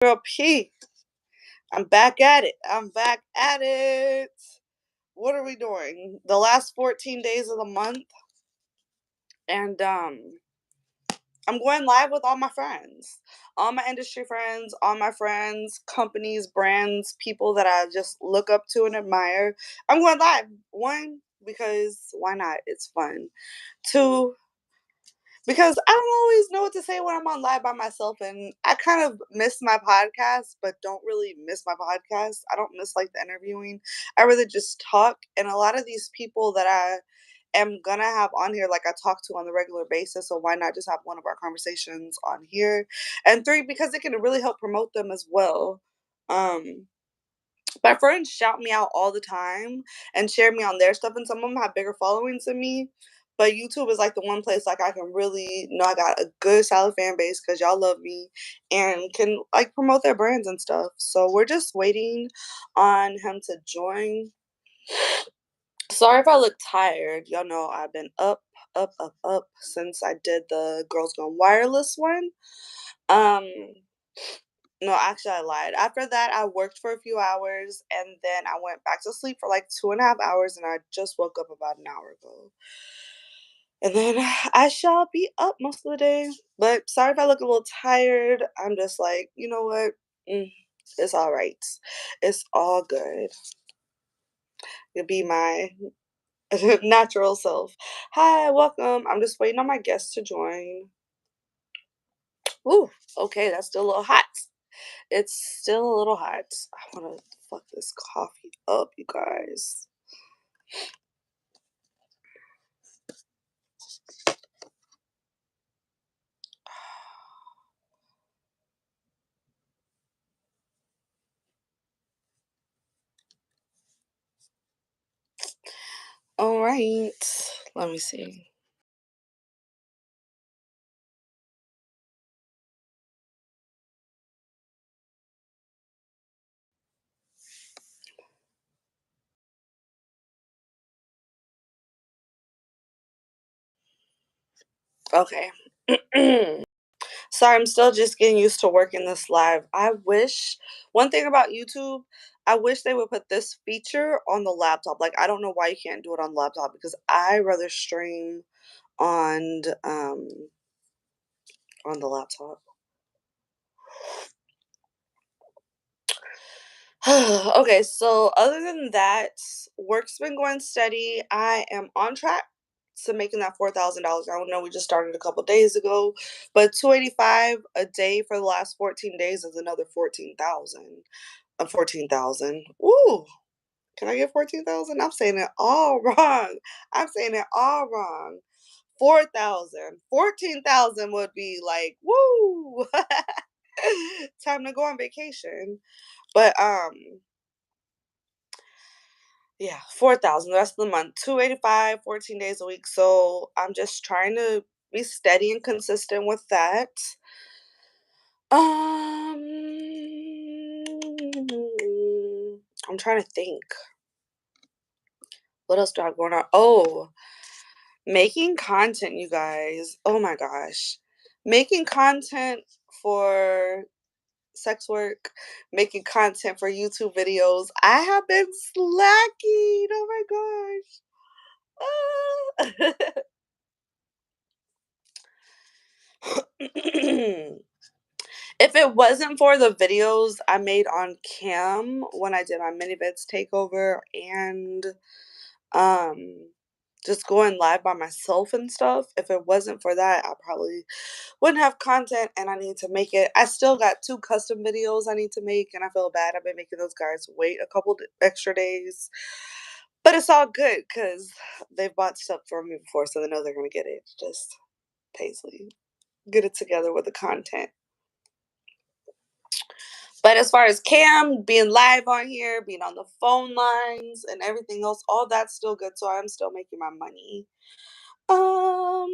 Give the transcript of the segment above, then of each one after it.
Girl P. I'm back at it. I'm back at it. What are we doing? The last 14 days of the month. And I'm going live with all my friends. All my industry friends, all my friends, companies, brands, people that I just look up to and admire. I'm going live. One, because why not? It's fun. Two, because I don't always know what to say when I'm on live by myself, and I kind of miss my podcast, but don't really miss my podcast. I don't miss like the interviewing. I really just talk, and a lot of these people that I am gonna have on here, like I talk to on the regular basis. So why not just have one of our conversations on here? And three, because it can really help promote them as well. Um, my friends shout me out all the time and share me on their stuff, and some of them have bigger followings than me. But YouTube is like the one place like I can really know I got a good solid fan base because y'all love me and can like promote their brands and stuff. So we're just waiting on him to join. Sorry if I look tired. Y'all know I've been up since I did the Girls Gone Wireless one. Um, no, actually, I lied. After that, I worked for a few hours and then I went back to sleep for like 2.5 hours and I just woke up about an hour ago. And then I shall be up most of the day. But sorry if I look a little tired. I'm just like, you know what? It's all right. It's all good. You'll be my natural self. Hi, welcome. I'm just waiting on my guests to join. Ooh, okay, that's still a little hot. It's still a little hot. I want to fuck this coffee up, you guys. All right. Let me see. Okay. Sorry, I'm still just getting used to working this live. I wish one thing about YouTube, I wish they would put this feature on the laptop. Like I don't know why you can't do it on the laptop because I rather stream on on the laptop. Okay, so other than that, work's been going steady. I am on track to making that $4,000. I know we just started a couple days ago, but 285 a day for the last 14 days is another 14,000. 14,000. Ooh, can I get 14,000? I'm saying it all wrong. I'm saying it all wrong. 4,000. 14,000 would be like, woo. Time to go on vacation. But yeah, 4,000, the rest of the month. 285, 14 days a week. So I'm just trying to be steady and consistent with that. I'm trying to think. What else do I have going on? Oh, making content, you guys. Oh my gosh. Making content for sex work, making content for YouTube videos. I have been slacking. Oh my gosh. Ah. If it wasn't for the videos I made on cam when I did my mini vids takeover and um just going live by myself and stuff, if it wasn't for that, I probably wouldn't have content and I need to make it. I still got two custom videos I need to make and I feel bad. I've been making those guys wait a couple extra days. But it's all good because they've bought stuff for me before, so they know they're gonna get it. Just Paisley. Get it together with the content. But as far as Cam being live on here, being on the phone lines and everything else, all that's still good. So I'm still making my money. Um,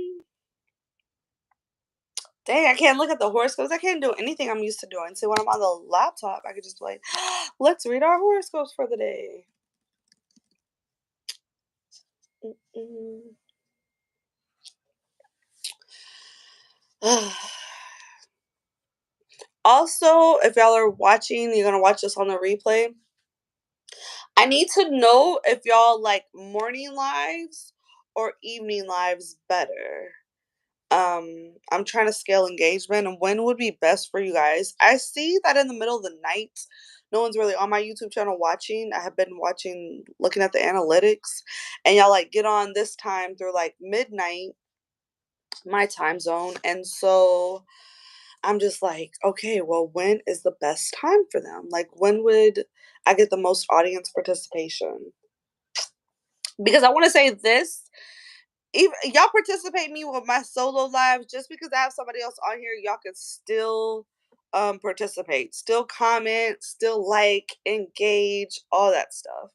dang, I can't look at the horoscopes. I can't do anything I'm used to doing. So when I'm on the laptop, I could just be like, let's read our horoscopes for the day. Mm-mm. Also, if y'all are watching, you're gonna watch this on the replay. I need to know if y'all like morning lives or evening lives better. I'm trying to scale engagement and when would be best for you guys. I see that in the middle of the night, no one's really on my YouTube channel watching. I have been watching, looking at the analytics, and y'all like get on this time through like midnight, my time zone. And so I'm just like, okay, well, when is the best time for them? Like, when would I get the most audience participation? Because I want to say this, even y'all participate me with my solo lives just because I have somebody else on here, y'all can still participate, still comment, still like, engage, all that stuff.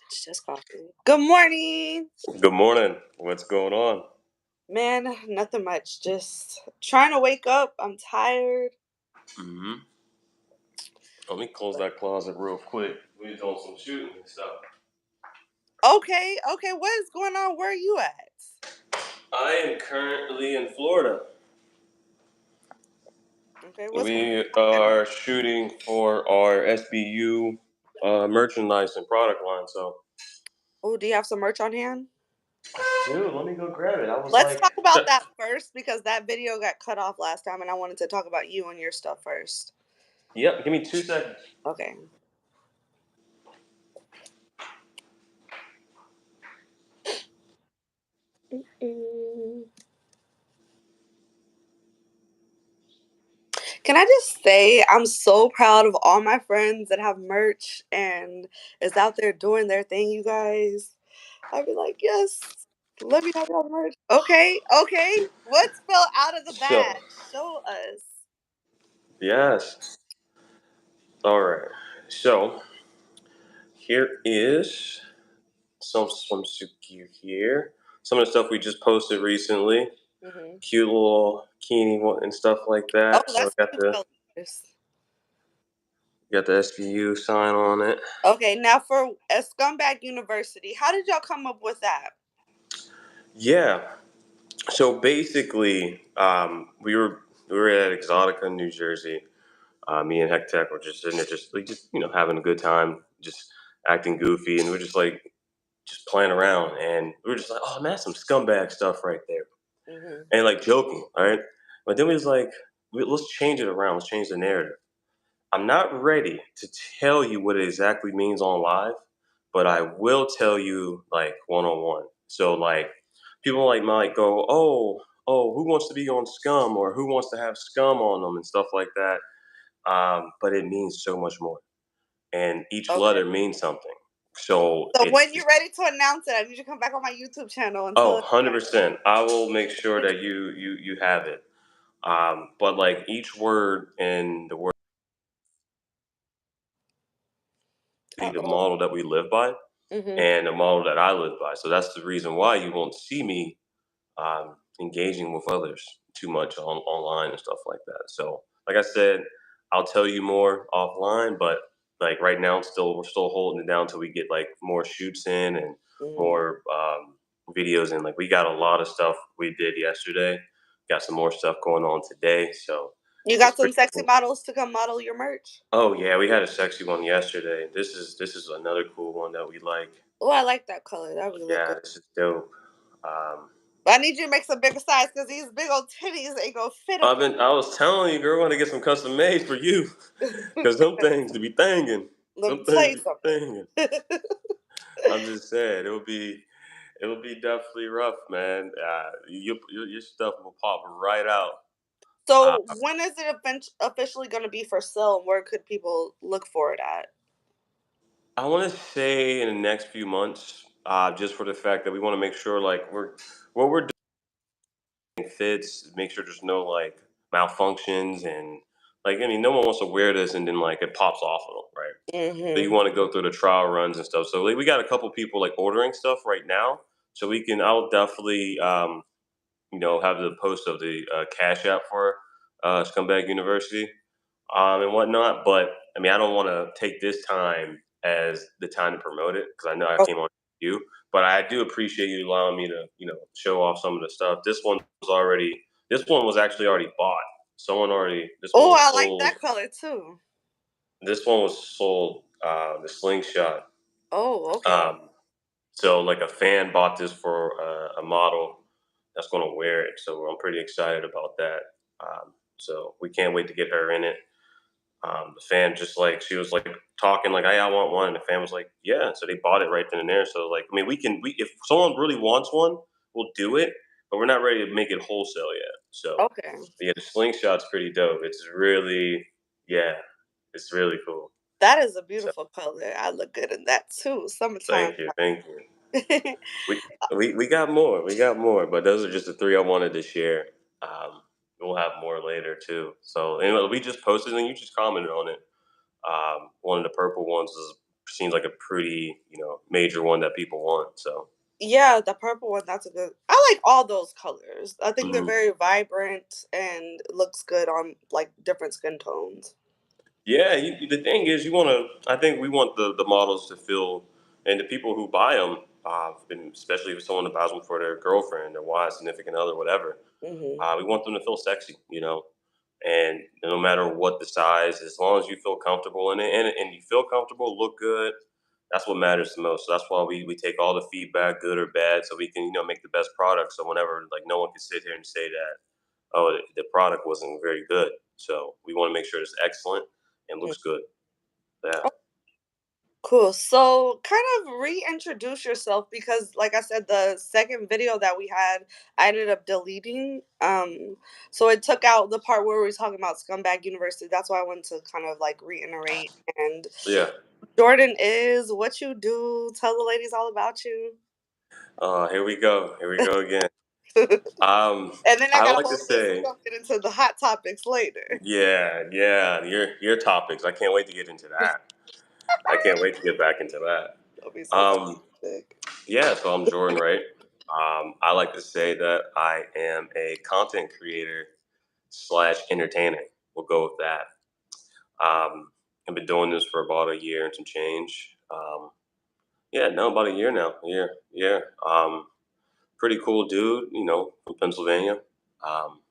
It's just coffee. Good morning. Good morning. What's going on? Man, nothing much. Just trying to wake up. I'm tired. Mm-hmm. Let me close that closet real quick. We doing some shooting and stuff. Okay, okay. What is going on? Where are you at? I am currently in Florida. Okay, what's going We on now? are shooting for our SBU merchandise and product line. So, Oh, do you have some merch on hand? dude, let me go grab it. I was Let's like, talk about that first because that video got cut off last time and I wanted to talk about you and your stuff first. yep, give me 2 seconds. Okay. Mm. Can I just say I'm so proud of all my friends that have merch and is out there doing their thing, you guys. I'd be like, yes, let me have y'all merch. Okay, okay. What's fell out of the So, bag? Show us. yes. All right. So, here is some swimsuit gear here. Some of the stuff we just posted recently. Hmm. Cute little bikini and stuff like Oh, that. So that's got cute the colors. SBU sign on it. Okay, now for a Scumbag University, how did y'all come up with that? Yeah. So basically, we were at Exotica, New Jersey. Me and Heck Tech were just sitting there, just having a good time, just acting goofy, and we're just like just playing around, and we were just like, oh man, that's some scumbag stuff right there, Hmm. and like joking, all right. But then we was like, let's change it around. Let's change the narrative. I'm not ready to tell you what it exactly means on live, but I will tell you like one on one. So like people like might go, oh, who wants to be on Scum or who wants to have Scum on them and stuff like that. But it means so much more, and each Okay. letter means something. So So it's when you're ready to announce it, I need you to come back on my YouTube channel and tell oh, us. 100%. I will make sure that you have it. But like each word in the word the Uh-oh. model that we live by Hmm. and the model that I live by. So that's the reason why you won't see me engaging with others too much online and stuff like that. So, like I said, I'll tell you more offline, but like right now, we're still holding it down till we get like more shoots in and Hmm. more videos in. Like we got a lot of stuff we did yesterday. Got some more stuff going on today, so You it's got some pretty sexy cool. models to come model your merch? Oh yeah, we had a sexy one yesterday. This is another cool one that we like. Oh, I like that color. That would look Yeah, good. this is dope. Um, But I need you to make some bigger size because these big old titties ain't gonna fit up in I was telling you, girl, I want to get some custom made for you, cause them things to be thangin'. Let Them me tell things you to be thangin'. something. I'm just saying, it'll be definitely rough, man. Your stuff will pop right out. Uh, So when is it officially going to be for sale, and where could people look for it at? I want to say in the next few months, just for the fact that we want to make sure like what we're doing fits, make sure there's no like malfunctions and like I mean, no one wants to wear this and then like it pops off of them, right? So you Hmm. want to go through the trial runs and stuff. So like, we got a couple people like ordering stuff right now. So we can. I'll definitely have the post of the Cash App for Scumbag University and whatnot. But I mean, I don't want to take this time as the time to promote it because I know I came on you. but I do appreciate you allowing me to, show off some of the stuff. This one was actually already bought. This one Oh, was I like sold. that color too. This one was sold, the slingshot. Oh, okay. Um, so like a fan bought this for a model that's going to wear it. So I'm pretty excited about that. So we can't wait to get her in it. The fan just like she was like talking like, "Hey, I want one." And the fan was like, "Yeah." So they bought it right then and there. So like, I mean, we if someone really wants one, we'll do it, but we're not ready to make it wholesale yet. So Okay. yeah, the slingshot's pretty dope. It's really yeah, it's really cool. That is a So beautiful color. I look good in that too. Summertime. thank you. We we got more. We got more, but those are just the three I wanted to share. Um, we'll have more later too. So anyway, we just posted and you just commented on it. One of the purple ones seems like a pretty major one that people want. So Yeah, the purple one, that's a good. I like all those colors. I think they're mhm. very vibrant and looks good on like different skin tones. Yeah, the thing is, you want to. I think we want the models to feel, and the people who buy them, and especially if someone buys them for their girlfriend, their wife, significant other, whatever. Hmm. We want them to feel sexy, and no matter what the size, as long as you feel comfortable in it and you feel comfortable, look good, that's what matters the most. So that's why we take all the feedback, good or bad, so we can make the best product. So whenever like no one can sit here and say that oh the product wasn't very good. So we want to make sure it's excellent and looks good. Yeah, Cool. So, kind of reintroduce yourself because, like I said, the second video that we had, I ended up deleting. So it took out the part where we were talking about Scumbag University. That's why I wanted to kind of like reiterate. And yeah. Jordan is what you do. Tell the ladies all about you. Here we go. Here we go again. And then I I got a like to whole list of say, stuff to get into the hot topics later. yeah, yeah. Your topics. I can't wait to get into that. I can't wait to get back into that. That'll be so Um, fantastic. yeah, so I'm Jordan, right? I like to say that I am a content creator slash entertainer. We'll go with that. I've been doing this for about a year and some change. Yeah, no, about a year now. A year, yeah. Pretty cool dude, from Pennsylvania. Um,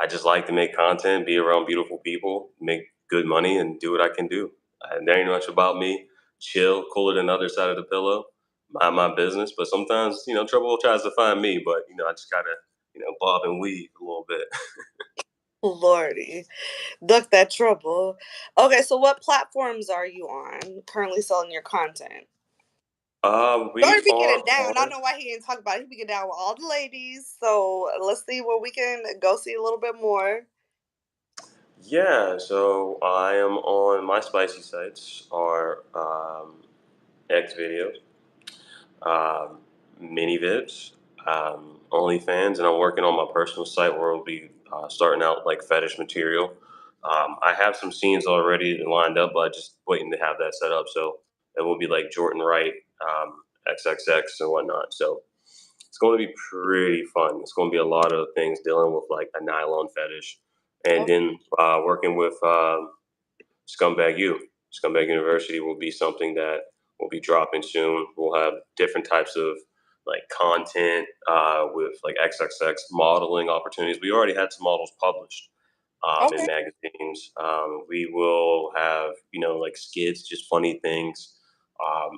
I just like to make content, be around beautiful people, make good money, and do what I can do. And there ain't much about me. Chill, cooler than the other side of the pillow. Mind my business. But sometimes, trouble tries to find me. But I just gotta, bob and weave a little bit. Lordy. Duck that trouble. Okay, so what platforms are you on currently selling your content? We Jordan be are getting down. I on. don't know why he ain't talking about it. He be getting down with all the ladies. So let's see where we can go see a little bit more. Yeah, so I am on my spicy sites are X videos, um, mini vids, OnlyFans, and I'm working on my personal site where I'll be starting out like fetish material. I have some scenes already lined up, but I just waiting to have that set up. So it will be like Jordan Wright, XXX, and whatnot. So it's going to be pretty fun. It's going to be a lot of things dealing with like a nylon fetish, and Oh, then working with Scumbag U. Scumbag University will be something that will be dropping soon. We'll have different types of like content with like XXX modeling opportunities. We already had some models published in okay. magazines. We will have like skits, just funny things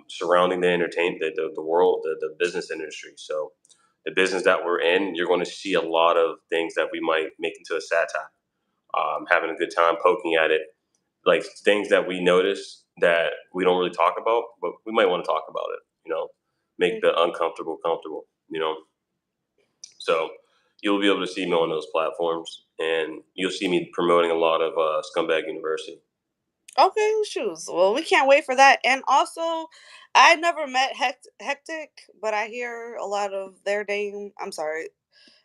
surrounding the entertainment, the world, the business industry. So the business that we're in, you're going to see a lot of things that we might make into a satire. Having a good time poking at it, like things that we notice that we don't really talk about, but we might want to talk about it. Make the uncomfortable comfortable. So you'll be able to see me on those platforms, and you'll see me promoting a lot of Scumbag University. Okay, shoes. Well, we can't wait for that. And also, I never met Hectic, but I hear a lot of their name. I'm sorry.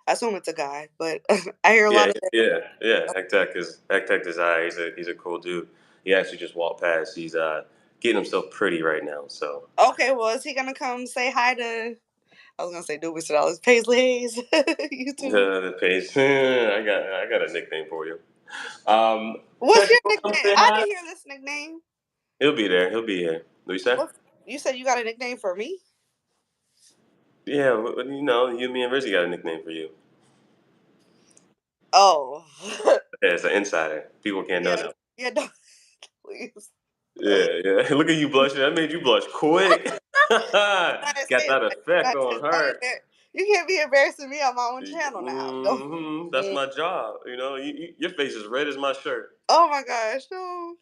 I assume it's a guy, but I hear a lot Yeah, of their. yeah, yeah. Hectech is he's a cool dude. He actually just walked past. He's getting himself pretty right now. So Okay, well, is he gonna come say hi to? I was gonna say Doobie Dollars, Paisley Hayes, you too. the page, I got a nickname for you. What's Tech, you your want to come nickname? say I hi? didn't hear this nickname. He'll be there. He'll be here. What you say? What you said you got a nickname for me? Yeah, you know, you, me, and Rizzy got a nickname for you. Oh. Yeah, it's an insider. People can't know Yeah, now. yeah, no, please. Yeah, yeah. Look at you blushing. That made you blush quick. Got I say that it, effect but on don't her. you can't be embarrassing me on my own channel now. Don't. That's Mm. my job. You know, your face is red as my shirt. Oh my gosh, no.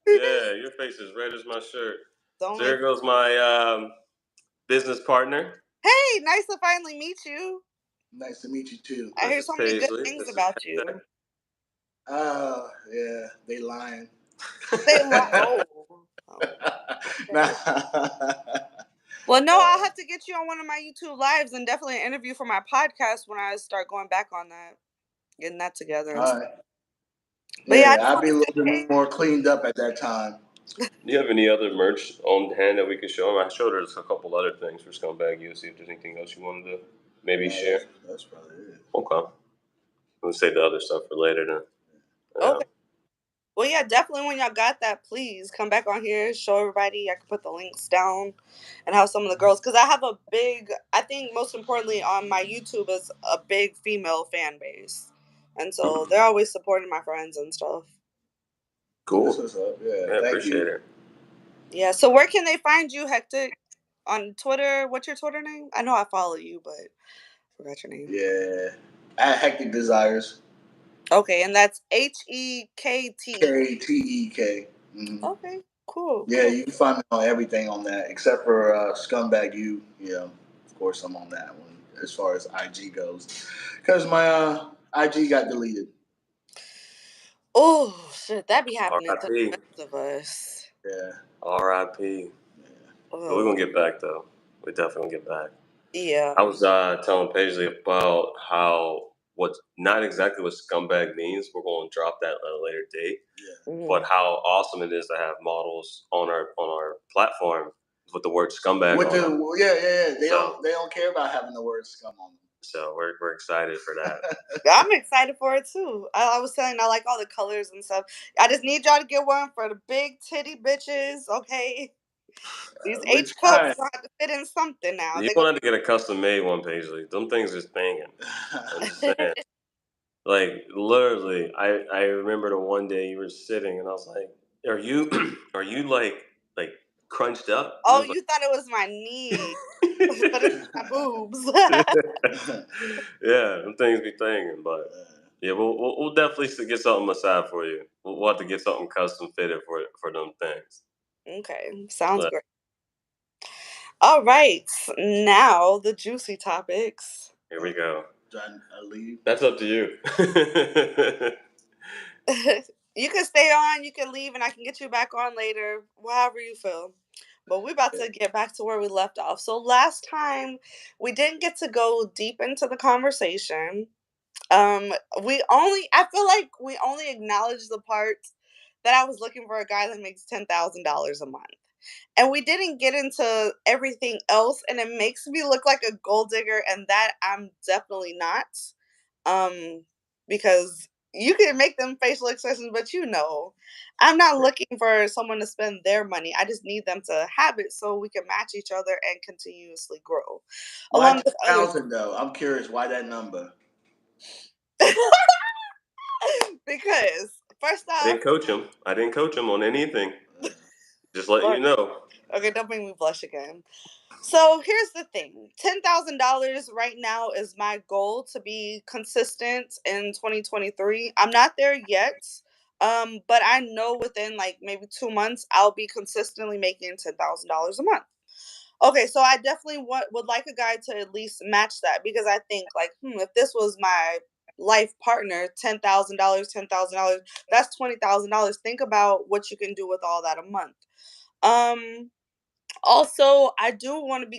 Yeah, your face is red as my shirt. Don't So make. there goes my business partner. Hey, nice to finally meet you. Nice to meet you too. I This hear is so many good Paisley. things This is about you. Yeah, they lying. They oh. Oh, Nah. okay. Well, no, I'll have to get you on one of my YouTube lives and definitely an interview for my podcast when I start going back on that, getting that together and All stuff. right. But yeah, I Yeah, just I'll want be a to say, little bit hey, more cleaned up at that time. Do you have any other merch on hand that we can show them? I showed her a couple other things for Scumbag U. See if there's anything else you wanted to maybe No, share. that's probably it. Okay. We'll save the other stuff for later then. Yeah. okay. Well, yeah, definitely when y'all got that, please come back on here, show everybody. I can put the links down and how some of the girls, because I have a big, I think most importantly on my YouTube is a big female fan base. And so they're always supporting my friends and stuff. That's Cool. what's up. Yeah, Yeah, thank appreciate you. it. Yeah, so where can they find you, Hectic? On Twitter? What's your Twitter name? I know I follow you, but I forgot your name. Yeah. At Hectic Desires. Okay, and that's HEKT. KTEK. Mm-hmm. Okay, cool, Yeah, cool. you can find me on everything on that except for Scumbag U. Yeah, of course I'm on that one as far as IG goes, because my IG got deleted. Oh shit, that be happening to the R.I.P. best of us. Yeah, R.I.P. yeah. But we're Oh gonna get back though. We're definitely gonna get back. yeah. I was telling Paisley about how what's not exactly what scumbag means. We're going to drop that at a later date. Yeah. But Mhm. how awesome it is to have models on our platform with the word scumbag With on them. the yeah. So They don't care about having the word scum on so we're excited for that. them. I'm excited for it too. I was saying I like all the colors and stuff. I just need y'all to get one for the big titty bitches, okay? These Which H cups kind? gonna have to fit in something now. You They won't have to get a custom made one, Paisley. Them things is banging. I'm just go. saying. Like literally, I remember the one day you were sitting, and I was like, "Are you are you like crunched up?" And I Oh, was you thought it was my knee, but it's my boobs. yeah, them things be thinking, but yeah, we'll definitely get something aside for you. We'll have to get something custom fitted for them things. Okay, sounds But great. All right, now the juicy topics. here we go. Do I leave? That's up to you. You can stay on, you can leave, and I can get you back on later, however you feel. But we're about to get back to where we left off. So last time we didn't get to go deep into the conversation. Um, I feel like we only acknowledged the part that I was looking for a guy that makes $10,000 a month. And we didn't get into everything else, and it makes me look like a gold digger, and that I'm definitely not. Um, because you can make them facial expressions, but I'm not looking for someone to spend their money. I just need them to have it so we can match each other and continuously grow, Why along ten with other. thousand though? I'm curious. Why that number? Because first I off, didn't coach him. I didn't coach him on anything. Uh, Just letting you look, know. okay, don't make me blush again. So here's the thing: $10,000 right now is my goal to be consistent in 2023. I'm not there yet, but I know within like maybe 2 months I'll be consistently making $10,000 a month. Okay, so I definitely would like a guy to at least match that because I think like, if this was my life partner, $10,000, that's $20,000. Think about what you can do with all that a month. Um, Also, I do want to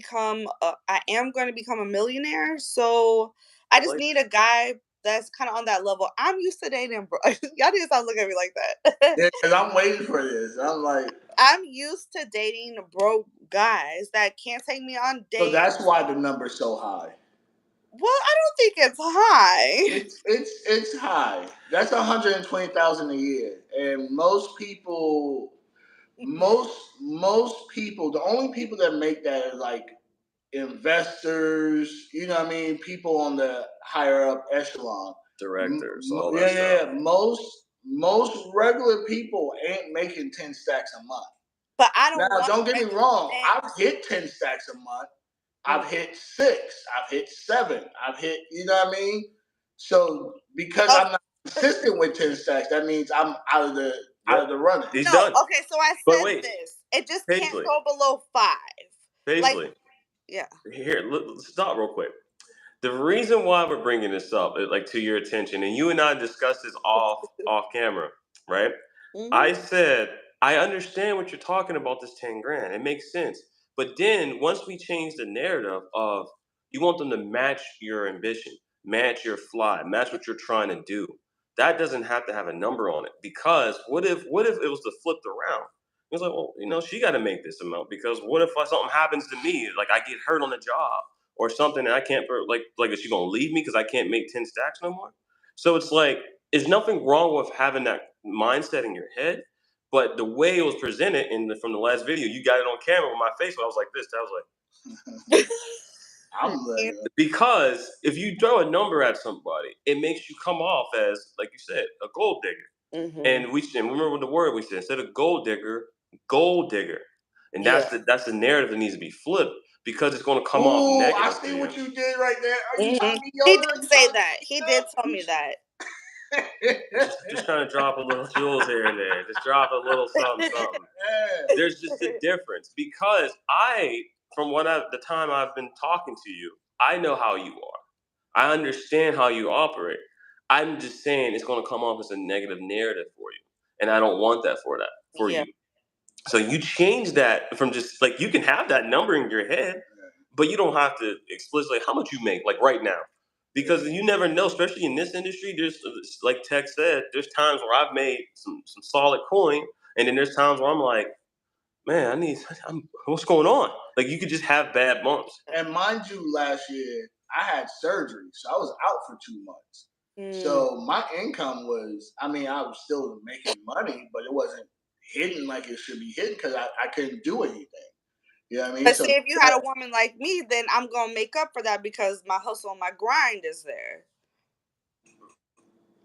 I am going to become a millionaire. So I I just like need a guy that's kind of on that level. I'm used to dating, bro. Y'all need to stop looking at me like that. yeah, because I'm waiting for this. I'm like, I'm used to dating broke guys that can't take me on so dates. that's why the number's so high. Well, I don't think it's high. It's high. That's 120,000 a year, and most people, the only people that make that are like investors, you know what I mean, people on the higher up echelon. Directors, all that Yeah, yeah, stuff. yeah. Most regular people ain't making 10 stacks a month. But I don't Now, want don't get me regular wrong. men. I've hit 10 stacks a month. I've Mm. hit 6. I've hit 7. I've hit, you know what I mean? So because Oh, I'm not consistent with 10 stacks, that means I'm out of the running. He's no. done. Okay, so I But said wait, this. It just can't Paisley, go below 5. Like, Paisley, yeah. here, stop real quick. The reason why we're bringing this up, like to your attention, and you and I discussed this off camera, right? Hmm. I said I understand what you're talking about. This 10 grand, it makes sense. But then once we change the narrative of you want them to match your ambition, match your fly, match what you're trying to do, that doesn't have to have a number on it. Because what if it was the flipped around? It was like, well, she got to make this amount because what if something happens to me, like I get hurt on the job or something, and I can't like is she gonna leave me because I can't make 10 stacks no more? So it's like there's nothing wrong with having that mindset in your head, but the way it was presented from the last video, you got it on camera with my face. When I was like this, I was like, I'm like, because if you throw a number at somebody, it makes you come off as, like you said, a gold digger. Hmm. And and remember the word we said instead of gold digger, gold digger, and Yeah. that's the narrative that needs to be flipped because it's going to come off ooh, I negative to see you. what you did right there. Are you Hmm. trying to be He Yoda? did You say trying that. He did tell me that. Just trying to drop a little jewels here and there. Just drop a little something, something. Yeah. There's just a difference because from the time I've been talking to you, I know how you are. I understand how you operate. I'm just saying it's going to come off as a negative narrative for you, and I don't want that for Yeah. you. So you change that from just like you can have that number in your head, but you don't have to explicitly how much you make like right now, because you never know. Especially in this industry, there's like Tech said, there's times where I've made some solid coin, and then there's times where I'm like, man, what's going on? Like you could just have bad months. And mind you, last year I had surgery, so I was out for 2 months. Mm. So my income was, I mean, I was still making money, but it wasn't hidden like it should be hidden because I couldn't do anything. You know what I mean? But So see, if you had that, a woman like me, then I'm gonna make up for that because my hustle and my grind is there.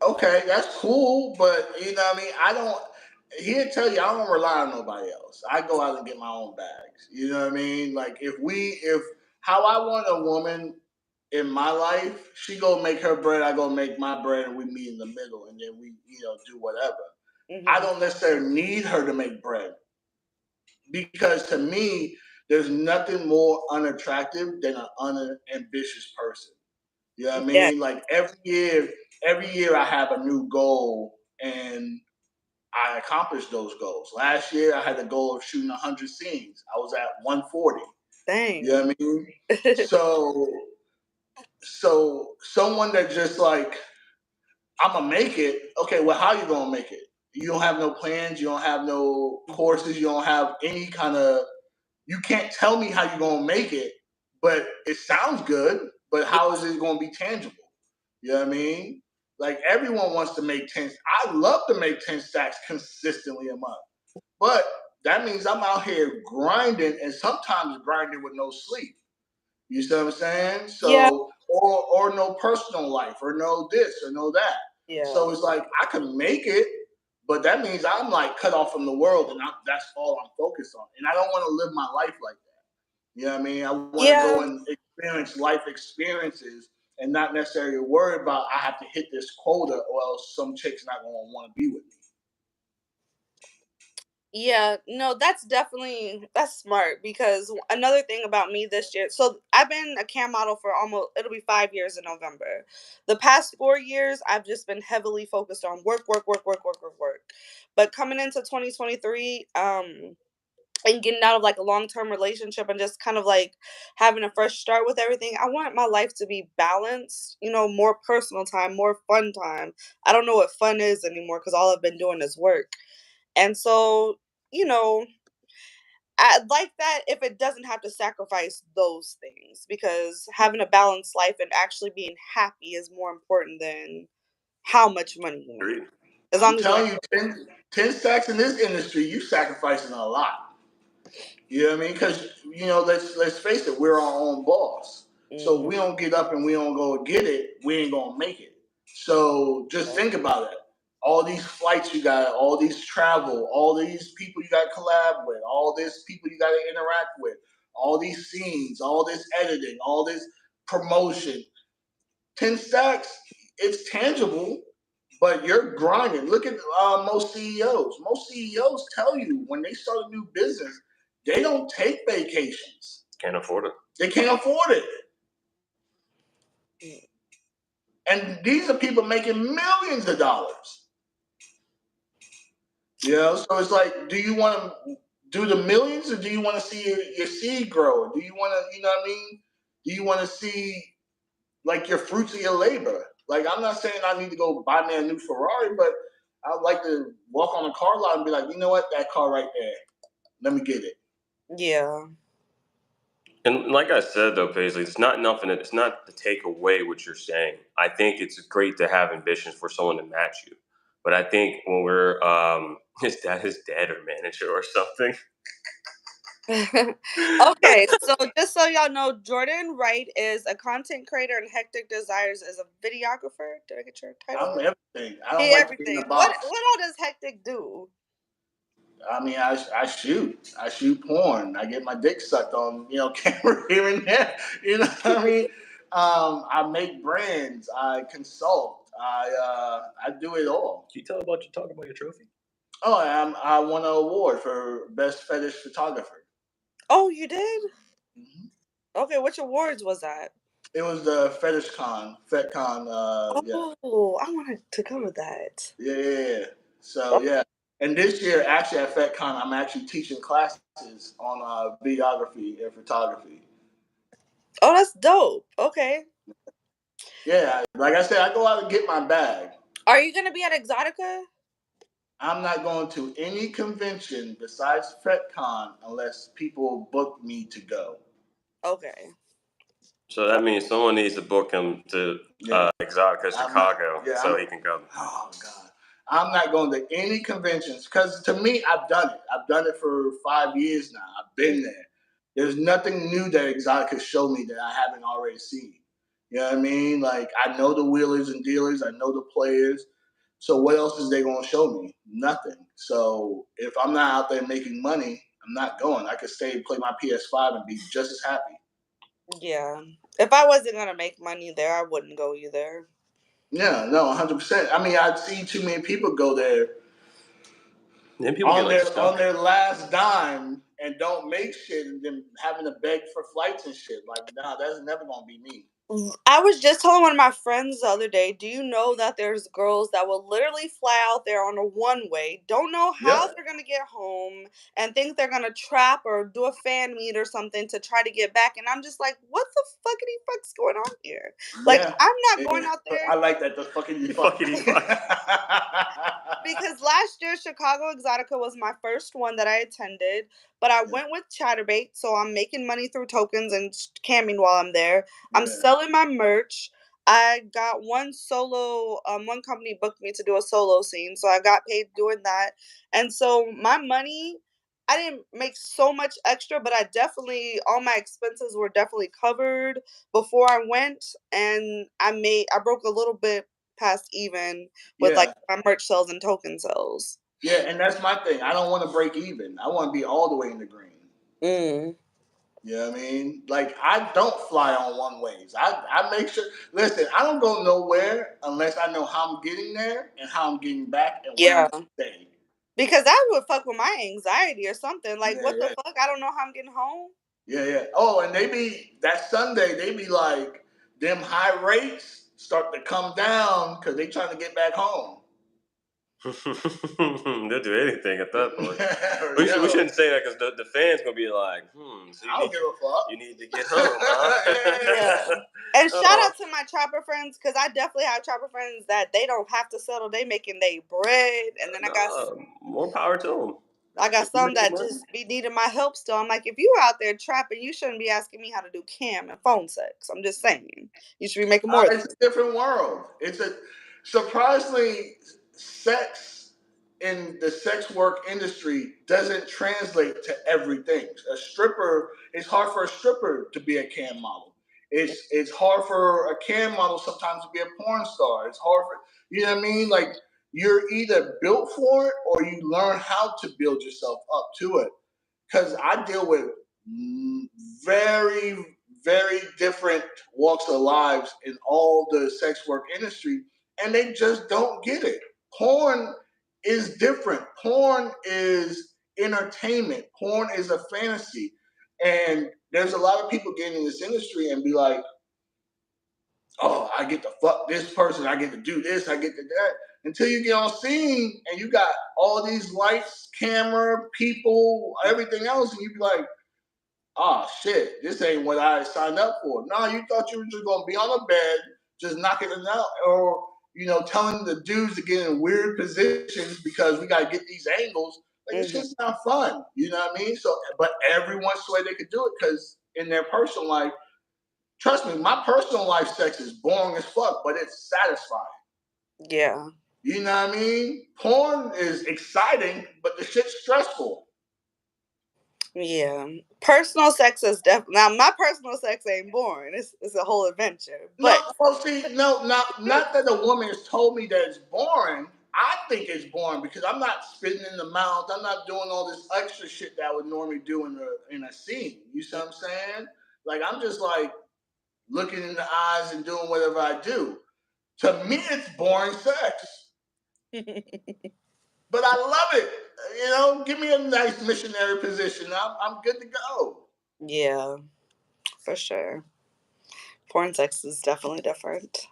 okay, that's cool, but you know what I mean? I don't, he'll tell you, I don't rely on nobody else. I go out and get my own bags. You know what I mean? Like if how I want a woman in my life, she go make her bread, I go make my bread, and we meet in the middle, and then we, do whatever. I Hmm. don't necessarily need her to make bread because to me, there's nothing more unattractive than an unambitious person. You know what I Yeah. mean? Like every year I have a new goal and I accomplish those goals. Last year I had the goal of shooting 100 scenes. I was at 140. You know Dang. what I mean? So someone that just like I'm gonna make it. Okay, well, how you gonna make it? You don't have no plans. You don't have no courses. You don't have any kind of. You can't tell me how you're gonna make it, but it sounds good. But how is it gonna be tangible? You know what I mean? Like everyone wants to make 10. I love to make 10 stacks consistently a month, but that means I'm out here grinding and sometimes grinding with no sleep. You see what I'm saying? Yeah. So, or no personal life, or no this, or no that. Yeah. So it's like I can make it, but that means I'm like cut off from the world, and that's all I'm focused on. And I don't want to live my life like that. You know what I mean? I want to go Yeah. and experience life experiences, and not necessarily worry about I have to hit this quota, or else some chick's not going to want to be with me. Yeah, no, that's smart because another thing about me this year. So I've been a cam model for almost it'll be 5 years in November. The past 4 years, I've just been heavily focused on work, work, work, work, work, work, work. But coming into 2023, and getting out of like a long-term relationship and just kind of like having a fresh start with everything, I want my life to be balanced, more personal time, more fun time. I don't know what fun is anymore because all I've been doing is work. And so, you know, I like that if it doesn't have to sacrifice those things because having a balanced life and actually being happy is more important than how much money you make. Agreed. As I'm long as you're telling you, 10 stacks in this industry, you sacrificing a lot. You know what I mean? Because let's face it, we're our own boss. So if we don't get up and we don't go get it, we ain't gonna make it. So just think about it. All these flights you got, all these travel, all these people you got to collab with, all these people you got to interact with, all these scenes, all this editing, all this promotion. 10 stacks, it's tangible, but you're grinding. Look at most CEOs. Most CEOs tell you when they start a new business, they don't take vacations. Can't afford it. They can't afford it. And these are people making millions of dollars. So it's like, do you want to do the millions, or do you want to see your seed grow? Do you want to, you know what I mean? Do you want to see like your fruits of your labor? Like, I'm not saying I need to go buy me a new Ferrari, but I'd like to walk on a car lot and be like, you know what, that car right there, let me get it. Yeah. And like I said, though, Paisley, it's not nothing. It's not to take away what you're saying. I think it's great to have ambitions for someone to match you. But I think when we're his dad or manager or something. Okay, so just so y'all know, Jordan Wright is a content creator and Hectic Desires is a videographer. Did I get your title? I'm everything. I don't He like to be in everything. the box. What all does Hectic do? I mean, I shoot. I shoot porn. I get my dick sucked on, camera here and there. You know what I mean? I make brands. I consult. I do it all. Can you talk about your trophy? Oh, I won an award for best fetish photographer. Oh, you did? Mm-hmm. Okay, which awards was that? It was the Fetish Con, FetCon. Yeah. Oh, I wanted to go to that. Yeah. So yeah, and this year actually at FetCon, I'm actually teaching classes on videography and photography. Oh, that's dope. Okay. Yeah, like I said, I go out and get my bag. Are you gonna be at Exotica? I'm not going to any convention besides FetCon unless people book me to go. Okay. So that means someone needs to book him to Exotica Chicago so he can come. Oh God, I'm not going to any conventions because to me, I've done it. I've done it for 5 years now. I've been there. There's nothing new that Exotica showed me that I haven't already seen. You know what I mean? Like, I know the wheelers and dealers. I know the players. So what else is they going to show me? Nothing. So if I'm not out there making money, I'm not going. I could stay and play my PS5 and be just as happy. Yeah. If I wasn't gonna make money there, I wouldn't go either. Yeah, no, 100%. I mean, I've seen too many people go there Then people on get on their last dime and don't make shit, and then having to beg for flights and shit. Like, nah, that's never gonna be me. I was just telling one of my friends the other day, do you know that there's girls that will literally fly out there on a one-way, don't know how they're going to get home, and think they're going to trap or do a fan meet or something to try to get back. And I'm just like, what the fuckity fuck's going on here? Like, I'm not going out there. I like that. The fuckity fuck. Because last year, Chicago Exotica was my first one that I attended, but I went with Chatterbait, so I'm making money through tokens and camming while I'm there. I'm selling my merch. I got one company booked me to do a solo scene, so I got paid doing that. And so my money, I didn't make so much extra, but all my expenses were definitely covered before I went, and I broke a little bit past even with like my merch sales and token sales. Yeah, and that's my thing. I don't want to break even. I want to be all the way in the green. You know what I mean? Like, I don't fly on one ways. I make sure. Listen, I don't go nowhere unless I know how I'm getting there and how I'm getting back and where I'm staying. Because that would fuck with my anxiety or something. Like, what the fuck? I don't know how I'm getting home. Yeah. Oh, and that Sunday, they be like, them high rates start to come down because they trying to get back home. They'll do anything at that point. We shouldn't say that because the fans gonna be like, so I don't give a fuck. You need to get home, huh? And shout out to my trapper friends, because I definitely have trapper friends that they don't have to settle. They making their bread, and then I got more power to them. I got some that just be needing my help still. I'm like, if you out there trapping, you shouldn't be asking me how to do cam and phone sex. I'm just saying, you should be making more. It's a different world. It's a surprisingly sex in the sex work industry doesn't translate to everything. A stripper, it's hard for a stripper to be a cam model. It's hard for a cam model sometimes to be a porn star. It's hard for, you know what I mean? Like, you're either built for it or you learn how to build yourself up to it. Because I deal with very, very different walks of lives in all the sex work industry, and they just don't get it. Porn is different. Porn is entertainment. Porn is a fantasy. And there's a lot of people getting in this industry and be like, oh, I get to fuck this person, I get to do this, I get to that. Until you get on scene and you got all these lights, camera, people, everything else, and you be like, oh shit, this ain't what I signed up for. No, you thought you were just gonna be on a bed, just knocking it out, or telling the dudes to get in weird positions because we gotta get these angles. Like, it's just not fun. You know what I mean? So, but everyone's the way they could do it because in their personal life, trust me, my personal life sex is boring as fuck, but it's satisfying. Yeah. You know what I mean? Porn is exciting, but the shit's stressful. Yeah. Personal sex is definitely, now my personal sex ain't boring. It's a whole adventure. But No, well, see, no, not that a woman has told me that it's boring. I think it's boring because I'm not spitting in the mouth. I'm not doing all this extra shit that I would normally do in a scene. You see what I'm saying? Like, I'm just like looking in the eyes and doing whatever I do. To me, it's boring sex. But I love it. Give me a nice missionary position. I'm good to go. Yeah, for sure. Porn sex is definitely different.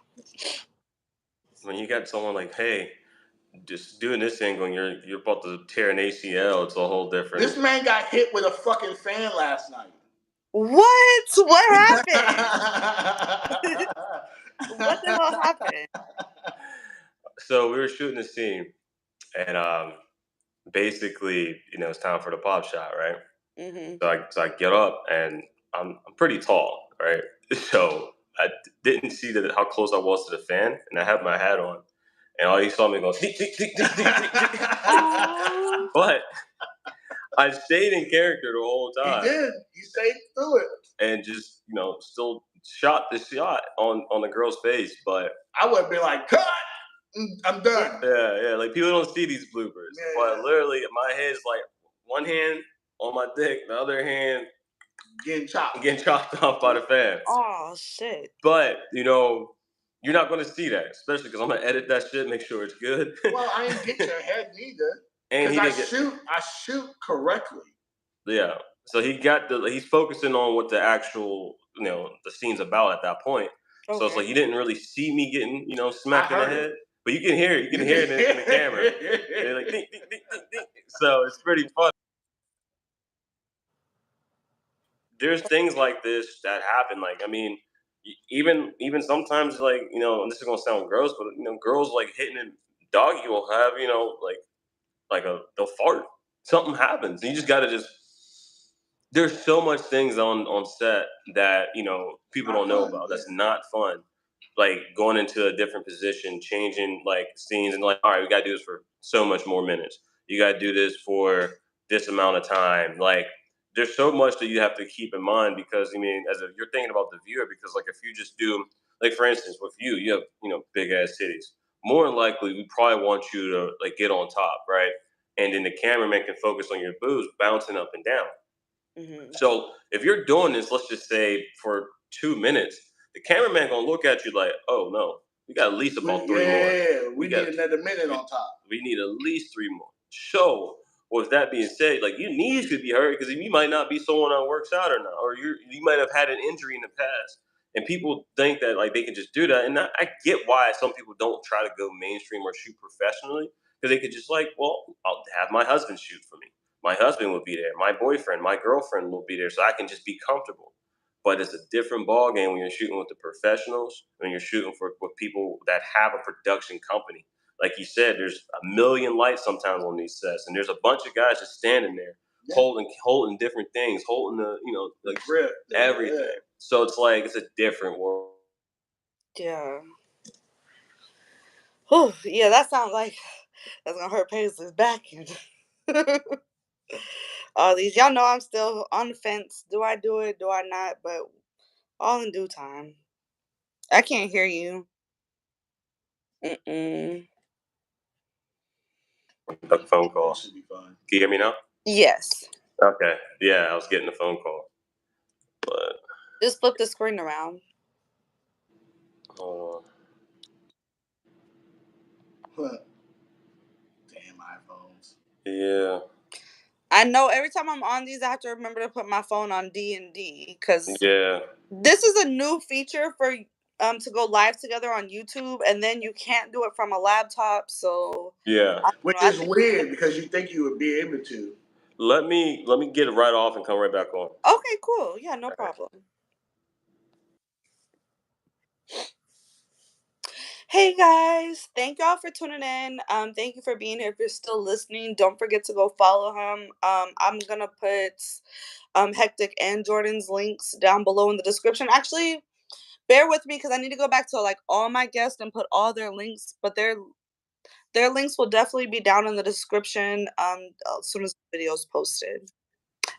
When you got someone like, hey, just doing this angle and you're about to tear an ACL, it's a whole different. This man got hit with a fucking fan last night. What? What happened? What the hell happened? So we were shooting a scene, and basically, it's time for the pop shot, right? Mm-hmm. So I get up, and I'm pretty tall, right? So I didn't see how close I was to the fan, and I had my hat on, and all he saw me go, tick, tick, tick, tick, tick, tick, tick. But I stayed in character the whole time. He did. He stayed through it. And just, still shot the shot on the girl's face. But I would have been like, cut! I'm done. Yeah. Like, people don't see these bloopers. Yeah, but literally, my head's like one hand on my dick, the other hand getting chopped off by the fans. Oh, shit. But, you're not going to see that, especially because I'm going to edit that shit, make sure it's good. Well, I didn't get your head neither. Because I shoot correctly. Yeah. So he's focusing on what the actual, the scene's about at that point. Okay. So it's like you didn't really see me getting, smacked in the head. But you can hear it. You can hear it in the camera. And like, ding, ding, ding, ding, ding. So it's pretty fun. There's things like this that happen. Like, I mean, even sometimes, like, and this is gonna sound gross, but girls like hitting a doggy will have, they'll fart. Something happens. You just gotta there's so much things on set that people don't know about. That's not fun. Like, going into a different position, changing like scenes, and like, all right, we gotta do this for so much more minutes. You gotta do this for this amount of time. Like, there's so much that you have to keep in mind because you're thinking about the viewer, because like if you just do, like, for instance, with you have big ass titties. More than likely, we probably want you to like get on top, right? And then the cameraman can focus on your boobs bouncing up and down. Mm-hmm. So if you're doing this, let's just say for 2 minutes, the cameraman gonna look at you like, oh no, we got at least about 3 more. Yeah, we need another minute on top. We need at least 3 more. So with that being said, like, your knees could be hurt because you might not be someone that works out or not, or you might have had an injury in the past. And people think that like they can just do that, and I get why some people don't try to go mainstream or shoot professionally, because they could just like, well, I'll have my husband shoot for me. My husband will be there. My boyfriend, my girlfriend will be there, so I can just be comfortable. But it's a different ball game when you're shooting with the professionals, when you're shooting with people that have a production company. Like you said, there's a million lights sometimes on these sets, and there's a bunch of guys just standing there, holding different things, holding the grip, everything. Yeah. So it's like it's a different world. Yeah. Oh, yeah, that sounds like That's gonna hurt Paisley's back end. All these, y'all know I'm still on the fence. Do I do it? Do I not? But all in due time. I can't hear you. Mm-mm. A phone call. Should be fine. Can you hear me now? Yes. Okay. Yeah, I was getting a phone call. But Just flip the screen around. hold Damn iPhones. on. Yeah. I know every time I'm on these, I have to remember to put my phone on D&D because Yeah. this is a new feature for to go live together on YouTube, and then you can't do it from a laptop. So Yeah. Which I is think weird because you think you would be able to. Let me get it right off and come right back on. okay, cool. Yeah, no problem. Hey guys, thank y'all for tuning in. Thank you for being here. If you're still listening, don't forget to go follow him. I'm gonna put Hectic and Jordan's links down below in the description. Actually, bear with me because I need to go back to like all my guests and put all their links, but their links will definitely be down in the description as soon as the video is posted.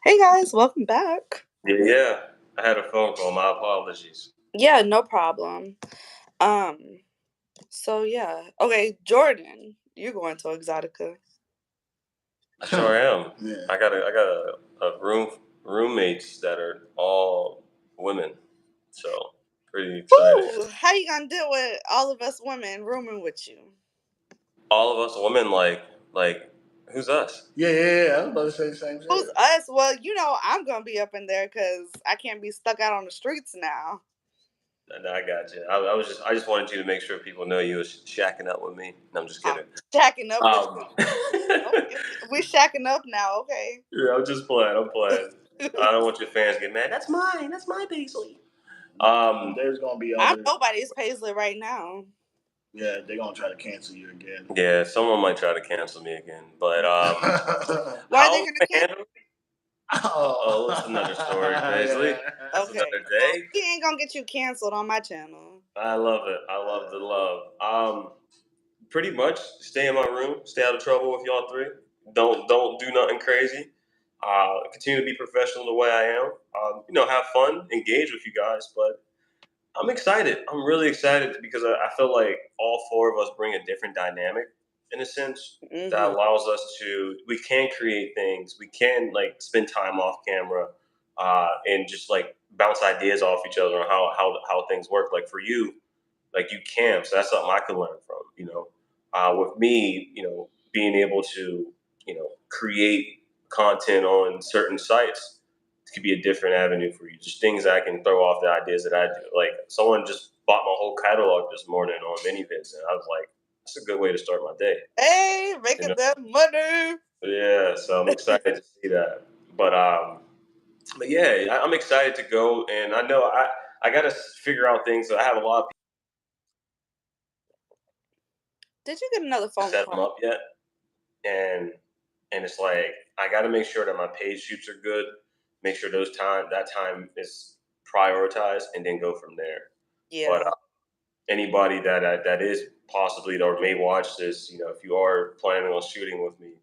Hey guys, welcome back. Yeah. I had a phone call. My apologies. Yeah, no problem. So yeah. Okay, Jordan, you're going to Exotica. I sure am. Yeah. I got a roommates that are all women. So pretty excited. Ooh, how you gonna deal with all of us women rooming with you? All of us women like who's us? Yeah. I was about to say the same Who's shit. us? Well, you know I'm gonna be up in there because I can't be stuck out on the streets now. No, I got you. I just wanted you to make sure people know you was shacking up with me. No, I'm just I'm kidding. shacking up with you. Yeah, Okay, we shacking up now. Okay. I'm just playing. I'm playing. I don't want your fans to get mad. That's mine. That's my Paisley. There's gonna be I'm other. nobody's Paisley right now. Yeah, they're gonna try to cancel you again. Yeah, someone might try to cancel me again. But Why are they how's gonna the cancel? handle? Oh, that's another story, Paisley. That's Okay, another well, day. he ain't gonna get you canceled on my channel. I love it. I love the love. Pretty much stay in my room, stay out of trouble with y'all three. Don't do nothing crazy. Continue to be professional the way I am. Have fun, engage with you guys. But I'm excited. I'm really excited because I feel like all four of us bring a different dynamic in a sense that Mm-hmm. allows us to we can create things. We can like spend time off camera and just like bounce ideas off each other on how things work. Like for you, like you can. So that's something I could learn from. With me, being able to create content on certain sites could be a different avenue for you. Just things I can throw off the ideas that I do. Like someone just bought my whole catalog this morning on MiniVids, and I was like, that's a good way to start my day. Hey, You making know? that money. Yeah, so I'm excited to see that. But yeah, I'm excited to go, and I know I got to figure out things. So I have a lot of Did you get another phone set them call? up yet, and it's like I got to make sure that my page shoots are good, make sure that time is prioritized, and then go from there. But Yeah. anybody that is possibly or may watch this, if you are planning on shooting with me,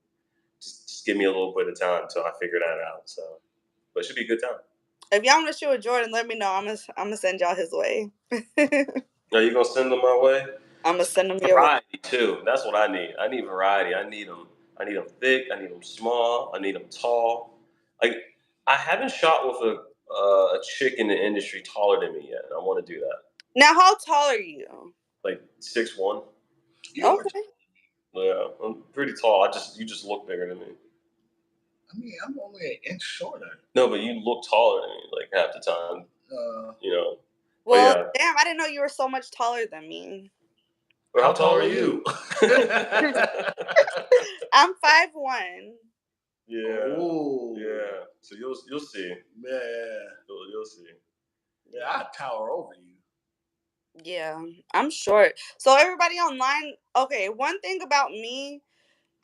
just give me a little bit of time till I figure that out. So, but it should be a good time. If y'all want to shoot with Jordan, let me know. I'm gonna send y'all his way. Are you gonna send them my way? I'm gonna send him your way. Variety too. That's what I need. I need variety. I need them. I need them thick. I need them small. I need them tall. Like I haven't shot with a chick in the industry taller than me yet. And I want to do that. Now, how tall are you? Like 6'1". You are. Okay. Yeah, I'm pretty tall. You just look bigger than me. I mean, I'm only an inch shorter. No, but you look taller than me like half the time. You know. But Well, yeah. damn, I didn't know you were so much taller than me. Well, how tall are you? I'm 5'1". Yeah. Ooh. Yeah. So you'll see. Yeah. You'll see. Yeah, I tower over you. Yeah, I'm short. So everybody online, okay, one thing about me,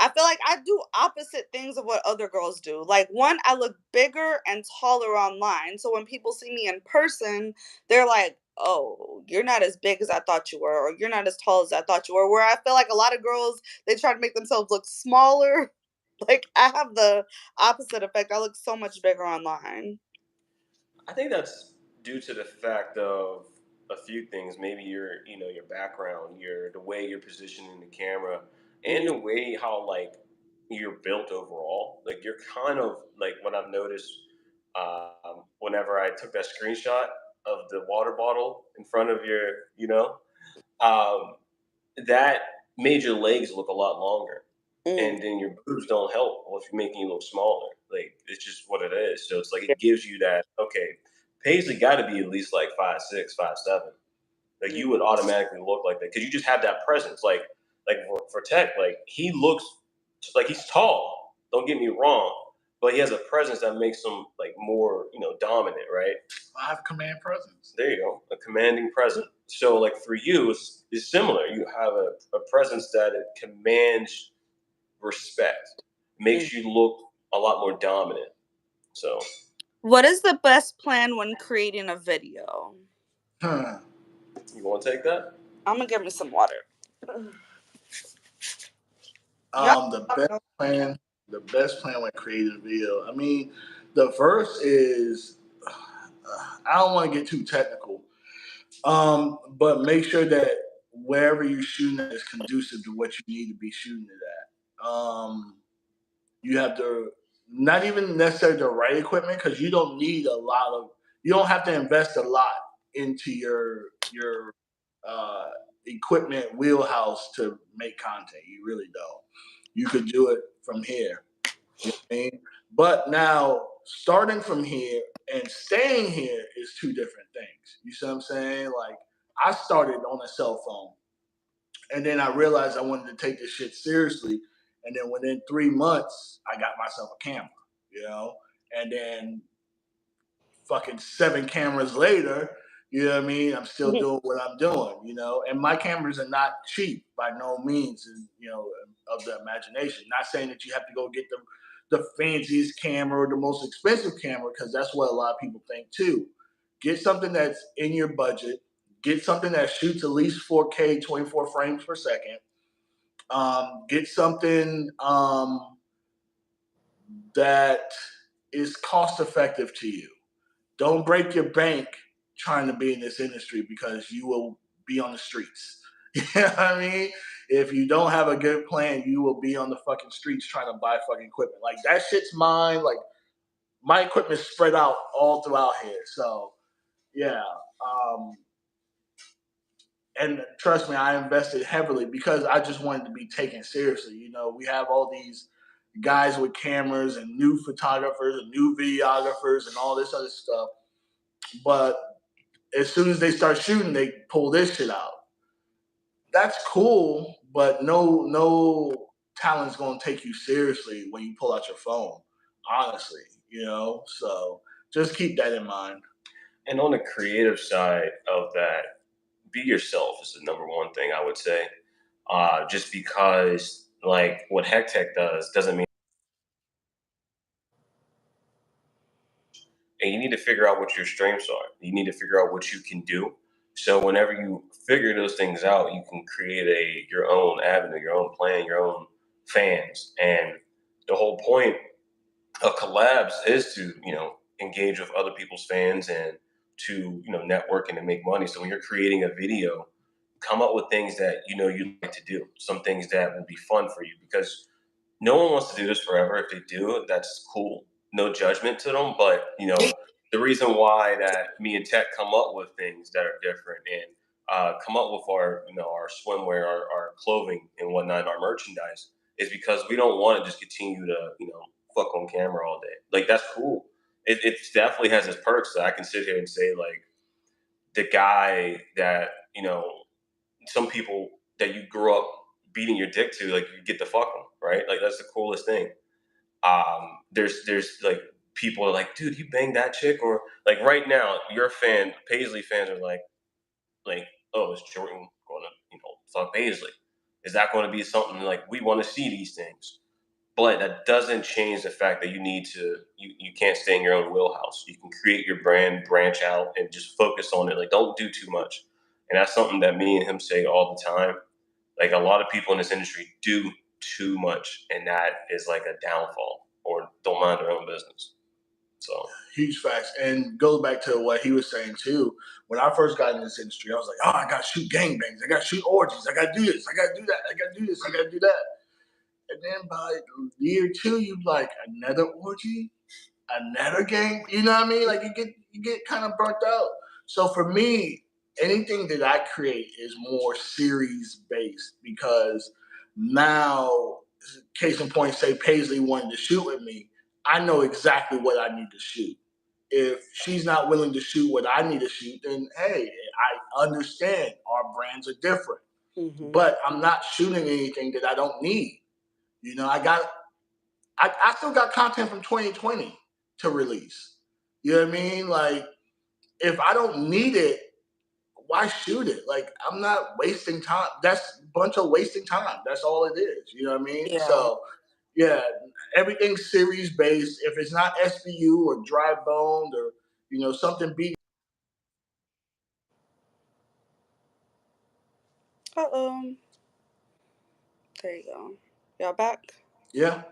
I feel like I do opposite things of what other girls do. Like I look bigger and taller online. So when people see me in person, they're like, oh, you're not as big as I thought you were, or you're not as tall as I thought you were. Where I feel like a lot of girls, they try to make themselves look smaller. Like I have the opposite effect. I look so much bigger online. I think that's due to the fact of a few things. Maybe your background, the way you're positioning the camera, and Mm, the way how like you're built overall. Like you're kind of like what I've noticed whenever I took that screenshot of the water bottle in front of um, that made your legs look a lot longer, mm, and then your boobs don't help if you're making you look smaller. Like it's just what it is. So it's like it gives you that okay. Paisley got to be at least like 5'6", 5'7". Like mm, you would automatically look like that because you just have that presence. Like for Tech, like he looks like he's tall. Don't get me wrong, but he has a presence that makes him like more dominant, right? I have command presence. There you go, a commanding presence. So like for you, it's similar. You have a presence that it commands respect, mm. makes you look a lot more dominant. So What is the best plan when creating a video? Huh. you want to take that? I'm gonna get me some water. Y'all, The best plan, when creating a video. I mean, the first is I don't want to get too technical, but make sure that wherever you're shooting at is conducive to what you need to be shooting it at. You have to not even necessarily the right equipment because you don't need a lot of. You don't have to invest a lot into your uh, equipment wheelhouse to make content. You really don't. You could do it from here. You know what I mean? But now starting from here and staying here is two different things. You see what I'm saying? Like I started on a cell phone and then I realized I wanted to take this shit seriously. And then within 3 months, I got myself a camera, you know? And then fucking 7 cameras later, you know what I mean? I'm still doing what I'm doing, you know? And my cameras are not cheap by no means, of the imagination. Not saying that you have to go get the fanciest camera or the most expensive camera, because that's what a lot of people think too. Get something that's in your budget. Get something that shoots at least 4K, 24 frames per second. Get something that is cost effective to you. Don't break your bank trying to be in this industry because you will be on the streets. You know what I mean? If you don't have a good plan, you will be on the fucking streets trying to buy fucking equipment. Like that shit's mine. Like my equipment's spread out all throughout here. So yeah. Um, and trust me, I invested heavily because I just wanted to be taken seriously. You know, we have all these guys with cameras and new photographers and new videographers and all this other stuff. But as soon as they start shooting, they pull this shit out. That's cool, but no talent's gonna take you seriously when you pull out your phone. Honestly, you know. So just keep that in mind. And on the creative side of that, be yourself is the number one thing I would say. Just because like what Heck Tech does doesn't mean, and you need to figure out what your strengths are. You need to figure out what you can do. So whenever you figure those things out, you can create your own avenue, your own plan, your own fans. And the whole point of collabs is to engage with other people's fans and to network and to make money. So when you're creating a video, come up with things that you like to do, some things that will be fun for you, because no one wants to do this forever. If they do, that's cool. No judgment to them, but the reason why that me and Tech come up with things that are different and come up with our swimwear, our clothing and whatnot, our merchandise, is because we don't want to just continue to fuck on camera all day. Like that's cool. It definitely has its perks. That I can sit here and say like the guy that some people that you grew up beating your dick to, like you get to fuck them, right? Like that's the coolest thing. There's like people are like, dude, you banged that chick, or like right now, your Paisley fans are like, oh, is Jordan going to fuck Paisley? Is that going to be something like we want to see these things? But that doesn't change the fact that you can't stay in your own wheelhouse. You can create your brand, branch out, and just focus on it. Like, don't do too much. And that's something that me and him say all the time. Like, a lot of people in this industry do too much, and that is like a downfall, or don't mind their own business. So huge facts, and goes back to what he was saying too. When I first got in this industry, I was like, "Oh, I got to shoot gangbangs, I got to shoot orgies, I got to do this, I got to do that, I got to do this, I got to do that." And then by year two, you like another orgy, another gang. You know what I mean? Like you get kind of burnt out. So for me, anything that I create is more series based because now, case in point, say Paisley wanted to shoot with me, I know exactly what I need to shoot. If she's not willing to shoot what I need to shoot, then hey, I understand our brands are different. Mm-hmm. But I'm not shooting anything that I don't need. You know, I still got content from 2020 to release. You know what I mean? Like, if I don't need it, why shoot it? Like, I'm not wasting time. That's a bunch of wasting time. That's all it is. You know what I mean? Yeah. So, yeah, everything's series based. If it's not SBU or dry boned or, something beat. Uh-oh. There you go. Y'all back? Yeah.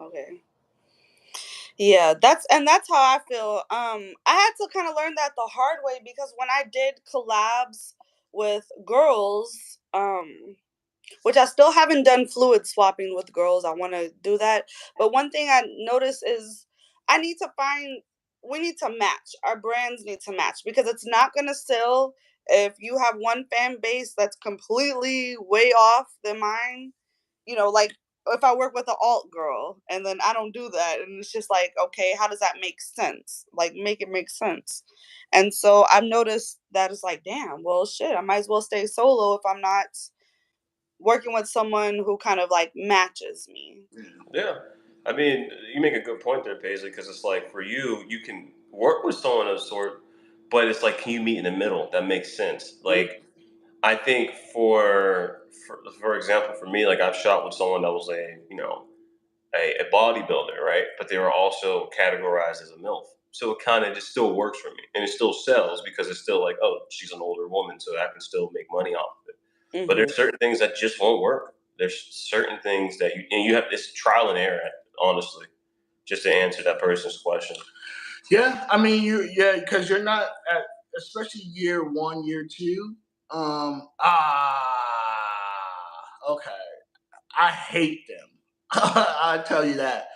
Okay. Yeah, that's how I feel. I had to kind of learn that the hard way because when I did collabs with girls, which I still haven't done fluid swapping with girls. I want to do that. But one thing I noticed is I need to find we need to match. Our brands need to match because it's not going to sell if you have one fan base that's completely way off than mine. Like if I work with an alt girl and then I don't do that and it's just like, okay, how does that make sense? Like make it make sense. And so I've noticed that it's like, damn, well shit, I might as well stay solo if I'm not working with someone who kind of like matches me. yeah, I mean, you make a good point there, Paisley, because it's like for you, you can work with someone of sort, but it's like, can you meet in the middle? That makes sense. Like, I think for example, for me, like I've shot with someone that was a bodybuilder, right? But they were also categorized as a MILF. So it kind of just still works for me. And it still sells because it's still like, oh, she's an older woman, so I can still make money off of it. But Mm-hmm. there's certain things that just won't work. There's certain things that you have this trial and error, honestly, just to answer that person's question. Yeah, I mean, because you're not at, especially year one, year two. Okay. I hate them. I tell you that.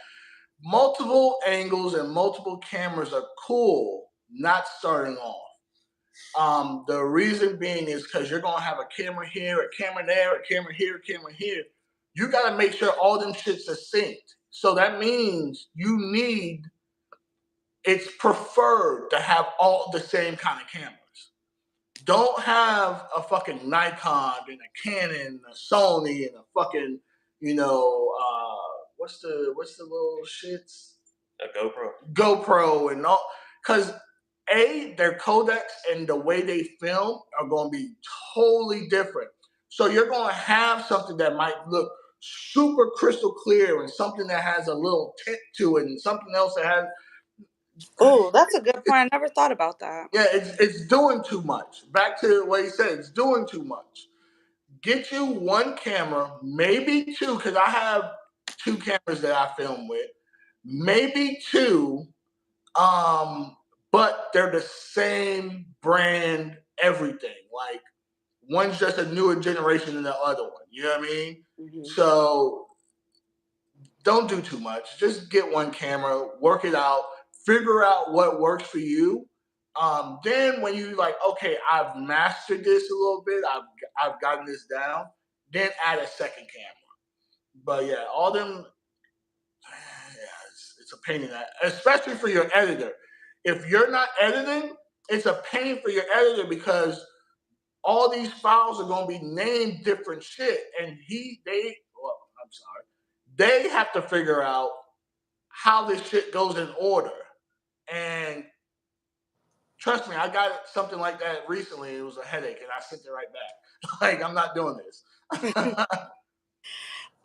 Multiple angles and multiple cameras are cool, not starting off. The reason being is because you're gonna have a camera here, a camera there, a camera here, a camera here. You gotta make sure all them shits are synced. So that means it's preferred to have all the same kind of cameras. Don't have a fucking Nikon and a Canon, a Sony, and a fucking, what's the little shits? A GoPro. GoPro and all, because their codecs and the way they film are going to be totally different. So you're going to have something that might look super crystal clear and something that has a little tint to it and something else that has. Oh, that's a good point. I never thought about that. Yeah, it's doing too much. Back to what he said, it's doing too much. Get you one camera, maybe two, because I have two cameras that I film with, maybe two, but they're the same brand, everything. Like one's just a newer generation than the other one. You know what I mean? Mm-hmm. So don't do too much. Just get one camera, work it out, figure out what works for you. Then when you like, okay, I've mastered this a little bit, I've gotten this down, then add a second camera. But yeah, all them, it's a pain in that, especially for your editor. If you're not editing, it's a pain for your editor because all these files are going to be named different shit, and I'm sorry, they have to figure out how this shit goes in order. And trust me, I got something like that recently. It was a headache, and I sent it right back. Like, I'm not doing this.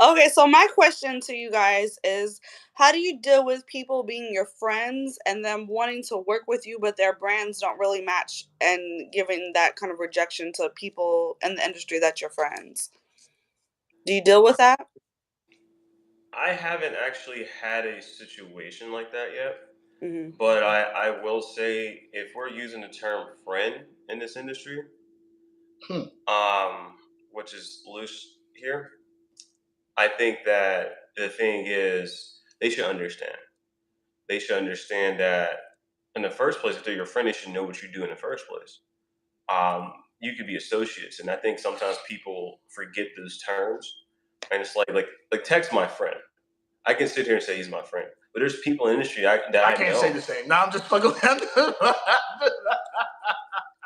Okay, so my question to you guys is, how do you deal with people being your friends and them wanting to work with you, but their brands don't really match, and giving that kind of rejection to people in the industry that you're friends? Do you deal with that? I haven't actually had a situation like that yet, Mhm. but I will say if we're using the term friend in this industry, Hmm. um, which is loose here, I think that the thing is they should understand. They should understand that in the first place, if they're your friend, they should know what you do in the first place. You could be associates, and I think sometimes people forget those terms, and it's like text my friend. I can sit here and say he's my friend, but there's people in the industry that I I can't say know. the same. No, I'm just fucking.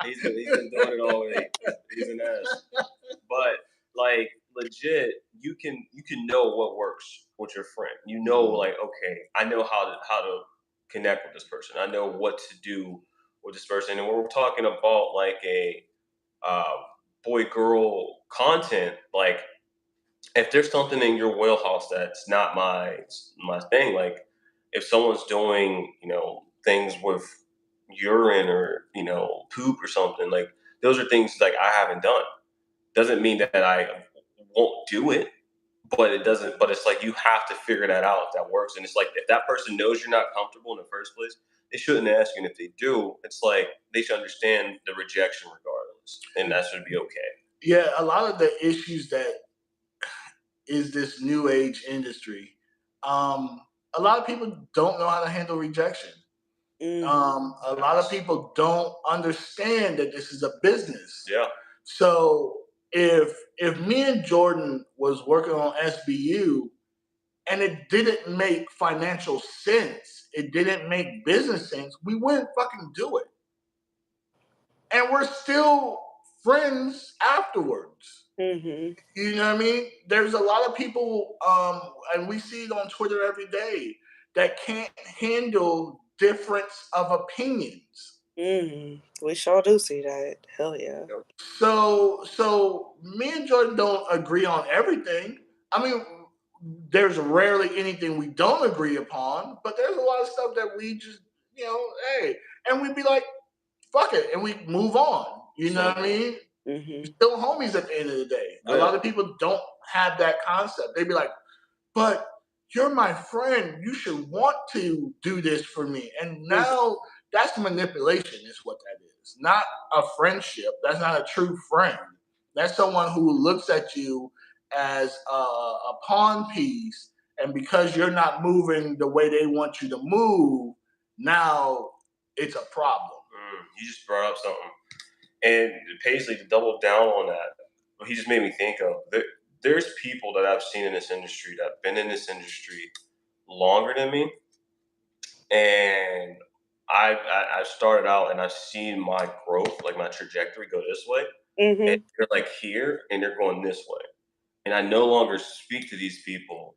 He's been doing it all week. He's an ass. But like legit, you can know what works with your friend. You know, like okay, I know how to connect with this person. I know what to do with this person. And when we're talking about like a uh, boy girl content, like if there's something in your wheelhouse that's not my thing, like if someone's doing things with urine or poop or something, like those are things like I haven't done. Doesn't mean that I won't do it, but it doesn't. But it's like you have to figure that out if that works. And it's like if that person knows you're not comfortable in the first place, they shouldn't ask you. And if they do, it's like they should understand the rejection regardless, and that should be okay. Yeah, a lot of the issues that is this new age industry. Um, a lot of people don't know how to handle rejection. Mhm. A lot of people don't understand that this is a business. Yeah. So if me and Jordan was working on SBU and it didn't make financial sense, it didn't make business sense, we wouldn't fucking do it. And we're still friends afterwards. Mhm. You know what I mean? There's a lot of people, and we see it on Twitter every day, that can't handle difference of opinions. Mhm. We sure do see that. Hell yeah. Yep. So me and Jordan don't agree on everything. I mean, there's rarely anything we don't agree upon, but there's a lot of stuff that we just, hey, and we'd be like, fuck it, and we move on. You know what I Simple. mean? Mhm. Still homies at the end of the day. A Yeah. lot of people don't have that concept. They'd be like, but you're my friend. You should want to do this for me. And Mhm. now that's manipulation, is what that is. Not a friendship. That's not a true friend. That's someone who looks at you as a pawn piece. And because you're not moving the way they want you to move, now it's a problem. You just brought up something, and Paisley to double down on that. What he just made me think of there's people that I've seen in this industry that have been in this industry longer than me, and I've started out and I've seen my growth, like my trajectory, go this way, and Mhm. they're like here and they're going this way, and I no longer speak to these people,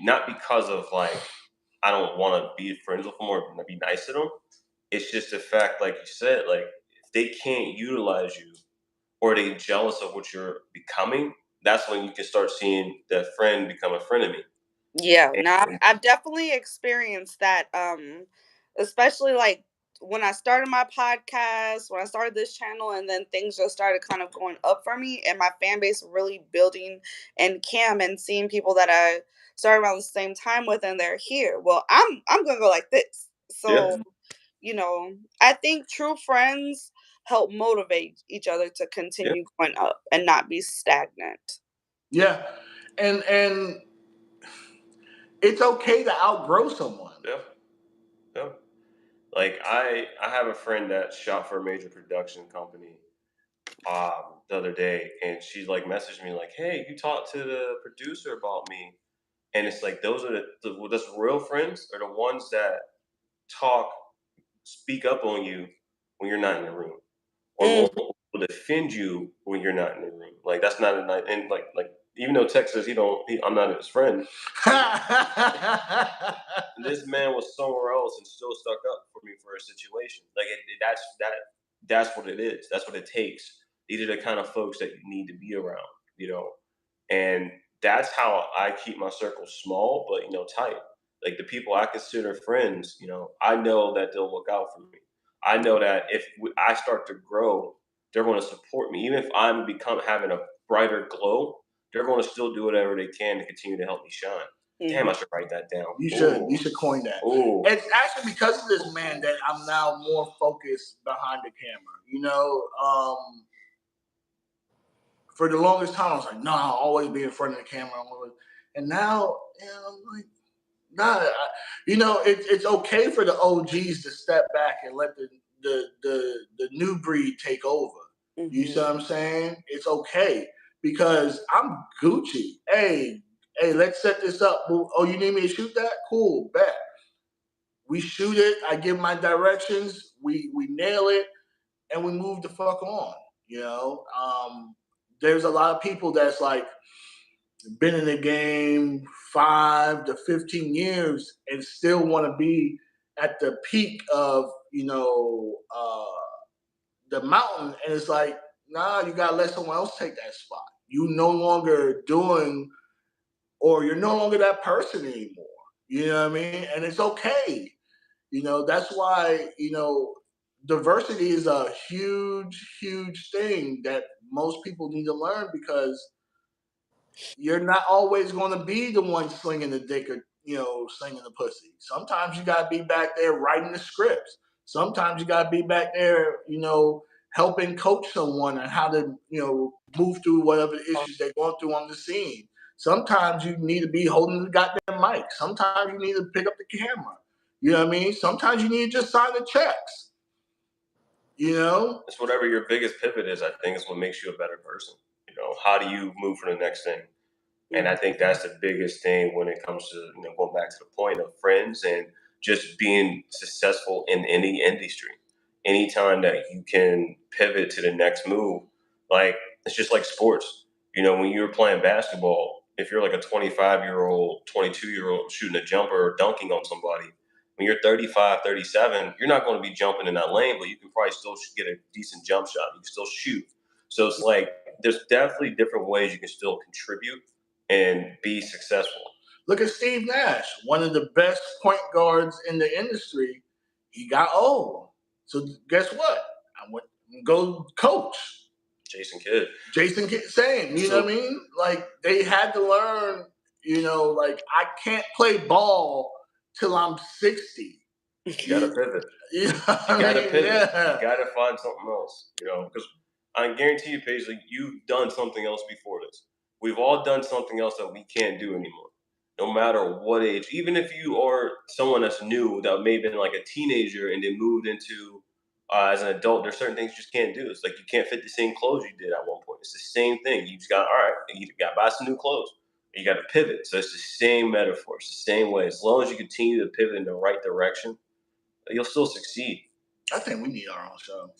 not because of like I don't want to be friends with them or be nice to them. It's just the fact, like you said, like if they can't utilize you or they jealous of what you're becoming, that's when you can start seeing that friend become a frenemy. Yeah, no, And I've definitely experienced that. Especially like when I started my podcast, when I started this channel, and then things just started kind of going up for me, and my fan base really building, and Cam and seeing people that I started around the same time with, and they're here. Well, I'm gonna go like this. yeah, So I think true friends help motivate each other to yeah, continue going up and not be stagnant. Yeah. And it's okay to outgrow someone. yeah, yeah. Like I have a friend that shot for a major production company the other day, and she like messaged me like, "Hey, you talked to the producer about me," and it's like those are those real friends are the ones that talk, speak up on you when you're not in the room, or Mm. will defend you when you're not in the room. Like that's not a nice, and like even though Tex says I'm not his friend. And this man was somewhere else and still stuck up for me for a situation. Like that's what it is. That's what it takes. These are the kind of folks that you need to be around, you know. And that's how I keep my circle small, but tight. Like the people I consider friends, I know that they'll look out for me. I know that if I start to grow, they're going to support me. Even if I'm become having a brighter glow, they're going to still do whatever they can to continue to help me shine. Damn, I should write that down. You should. You should coin that. Ooh. It's actually because of this man that I'm now more focused behind the camera. For the longest time, I was like, no, I'll always be in front of the camera. And now, I'm like, nah. It's okay for the OGs to step back and let the new breed take over. You see what I'm saying? It's okay because I'm Gucci. Hey, let's set this up. Oh, you need me to shoot that? Cool, bet. We shoot it. I give my directions. We nail it, and we move the fuck on. There's a lot of people that's like been in the game 5 to 15 years and still want to be at the peak of the mountain, and it's like, nah, you gotta let someone else take that spot. You no longer doing, or you're no longer that person anymore. You know what I mean? And it's okay. That's why, diversity is a huge, huge thing that most people need to learn, because you're not always going to be the one slinging the dick or, slinging the pussy. Sometimes you got to be back there writing the scripts. Sometimes you got to be back there, helping coach someone on how to, move through whatever issues they're going through on the scene. Sometimes you need to be holding the goddamn mic. Sometimes you need to pick up the camera. You know what I mean? Sometimes you need to just sign the checks. It's whatever your biggest pivot is, I think, is what makes you a better person. How do you move for the next thing? And I think that's the biggest thing when it comes to going back to the point of friends and just being successful in any industry. Anytime that you can pivot to the next move, like it's just like sports. When you're playing basketball, if you're like a 25-year-old, 22-year-old shooting a jumper or dunking on somebody, when you're 35, 37, you're not going to be jumping in that lane, but you can probably still get a decent jump shot. You can still shoot. So it's like there's definitely different ways you can still contribute and be successful. Look at Steve Nash, one of the best point guards in the industry. He got old. So guess what? I went and go coach. Jason Kidd, same. You know what I mean? Like they had to learn, like I can't play ball till I'm 60. You gotta pivot. You gotta pivot. Yeah. You gotta find something else. Because I guarantee you, Paisley, you've done something else before this. We've all done something else that we can't do anymore. No matter what age, even if you are someone that's new that may have been like a teenager and then moved into as an adult, there's certain things you just can't do. It's like you can't fit the same clothes you did at one point. It's the same thing. You just got you got to buy some new clothes. You got to pivot. So it's the same metaphor. It's the same way. As long as you continue to pivot in the right direction, you'll still succeed. I think we need our own show.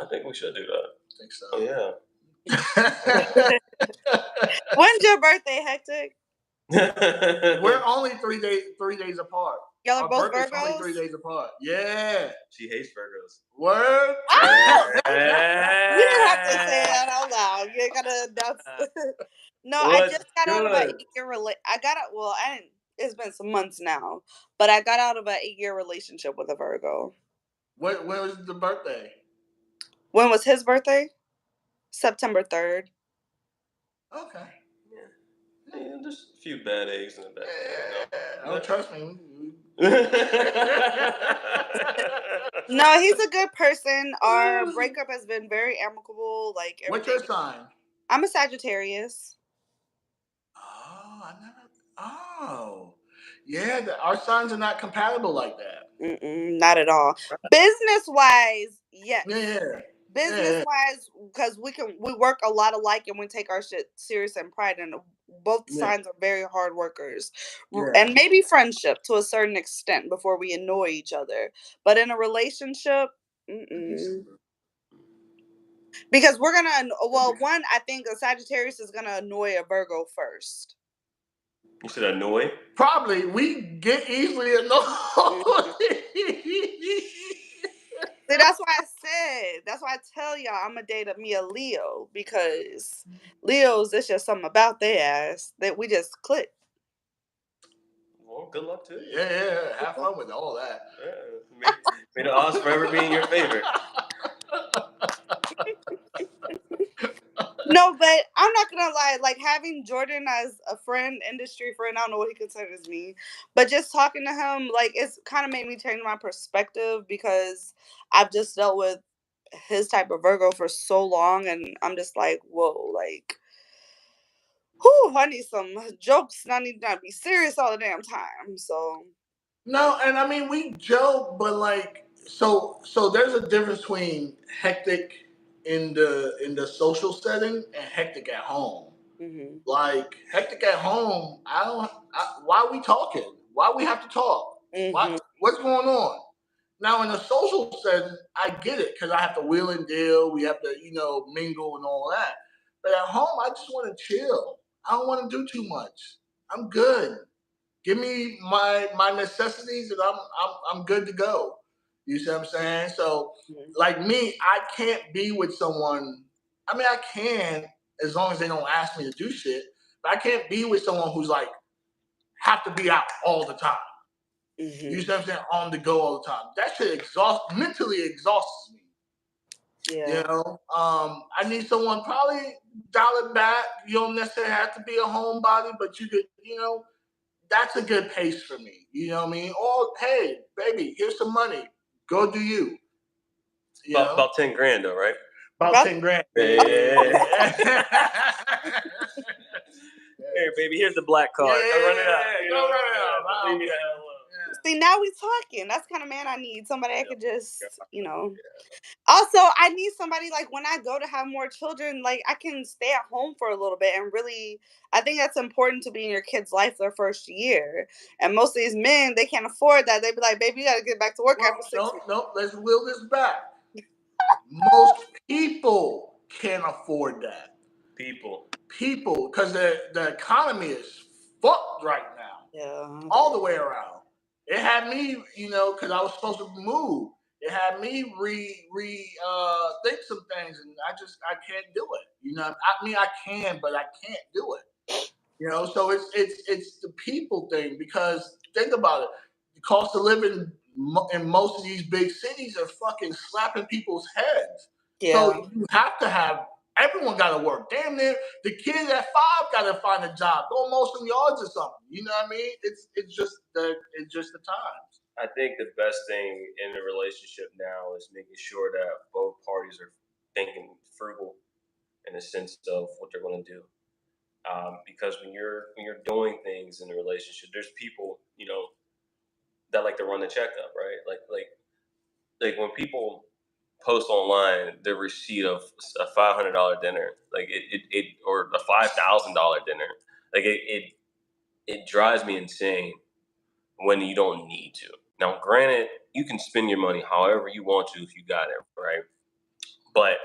I think we should do that. I think so. Oh, yeah. When's your birthday, Hectic? We're only 3 days apart. Y'all are both Virgos? Only 3 days apart. Yeah. She hates Virgos. Word. Oh! You didn't have to say that out loud. You gotta announce. No, I just got out of an 8-year relationship. I didn't. It's been some months now, but I got out of an 8-year relationship with a Virgo. When was the birthday? When was his birthday? September 3rd. Okay. Yeah, there's a few bad eggs in the back. Don't trust me. No, he's a good person. Our breakup has been very amicable. Like, what's your sign? I'm a Sagittarius. Oh, yeah. Our signs are not compatible like that. Not at all. Business wise, yes. Yeah. Business wise, because we work a lot alike and we take our shit serious and pride in. Both signs are very hard workers, and maybe friendship to a certain extent before we annoy each other. But in a relationship, because we're gonna. Well, one, I think a Sagittarius is gonna annoy a Virgo first. You said annoy? Probably. We get easily annoyed. See, that's why I said. That's why I tell y'all I'm gonna date me a Leo because Leos, there's just something about their ass that we just click. Well, good luck to you. Yeah. Have fun with all that. Yeah. May the odds forever be in your favor. No, but I'm not gonna lie. Like having Jordan as a friend, industry friend, I don't know what he considers me, but just talking to him, like it's kind of made me change my perspective because I've just dealt with his type of Virgo for so long, and I'm just like, whoa, like, whew, I need some jokes, and I need to not be serious all the damn time. So No, and I mean we joke, but like so there's a difference between hectic in the social setting and hectic at home. mhm, Like hectic at home, why are we talking? Why we have to talk? mhm, What's going on? Now in a social setting, I get it because I have to wheel and deal. We have to mingle and all that. But at home, I just want to chill. I don't want to do too much. I'm good. Give me my necessities, and I'm good to go. You see what I'm saying? So, mhm. like me, I can't be with someone. I mean, I can as long as they don't ask me to do shit. But I can't be with someone who's like have to be out all the time. You see Mhm. what I'm saying? On the go all the time. That shit mentally exhausts me. Yeah. I need someone probably dial it back. You don't necessarily have to be a homebody, but you could, that's a good pace for me. You know what I mean? Or hey, baby, here's some money. Go do you. About 10 grand though, right? About About 10 grand. Yeah. Here, baby, here's the black card. Go run it out. Go run it out. Leave me the hell alone. see, now we talking. That's the kind of man I need. Somebody I could just, Also, I need somebody like when I go to have more children, like I can stay at home for a little bit and really. I think that's important to be in your kid's life their first year. And most of these men, they can't afford that. They be like, "Baby, you got to get back to work after 6 weeks." No. Let's wheel this back. Most people can't afford that. People. Because the economy is fucked right now, Yeah. all the way around. It had me, because I was supposed to move. It had me think some things, and I can't do it. I mean I can, but I can't do it. So it's the people thing because think about it. The cost of living in most of these big cities are fucking slapping people's heads. So Yeah. you have to have everyone got to work. Damn near the kids at 5 got to find a job, go mow some yards or something. You know what I mean? It's just the times. I think the best thing in a relationship now is making sure that both parties are thinking frugal in the sense of what they're going to do. Because when you're doing things in a relationship, there's people that like to run the checkup, right? Like when people post online their receipt of a $500 dinner, like it or a $5,000 dinner, like it drives me insane when you don't need to. Now, granted, you can spend your money however you want to if you got it, right? But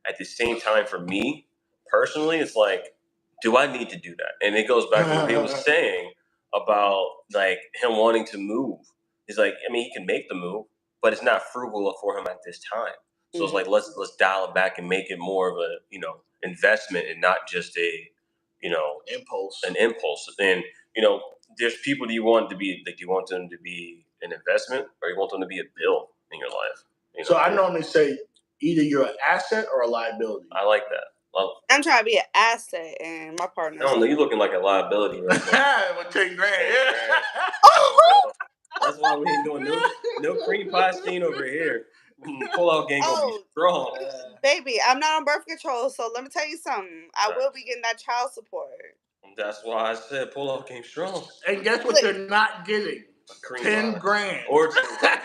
at the same time, for me personally, it's like, do I need to do that? And it goes back to what he was saying about like him wanting to move. He's like, I mean, he can make the move, but it's not frugal for him at this time. So it's like let's dial it back and make it more of a investment and not just a Impulse. an impulse. And there's people do you want to be like, do you want them to be an investment or you want them to be a bill in your life? So I normally say either you're an asset or a liability. I like that. Well, I'm trying to be an asset, and my partner. I don't know. You looking like a liability right now. With 10 grand. 10 grand. That's why we ain't doing no cream pie scene over here. Pull out game gonna be strong. Baby, I'm not on birth control, so let me tell you something. I will be getting that child support. That's why I said pull out game strong. And guess what you're not getting? 10 grand. Or 10 grand.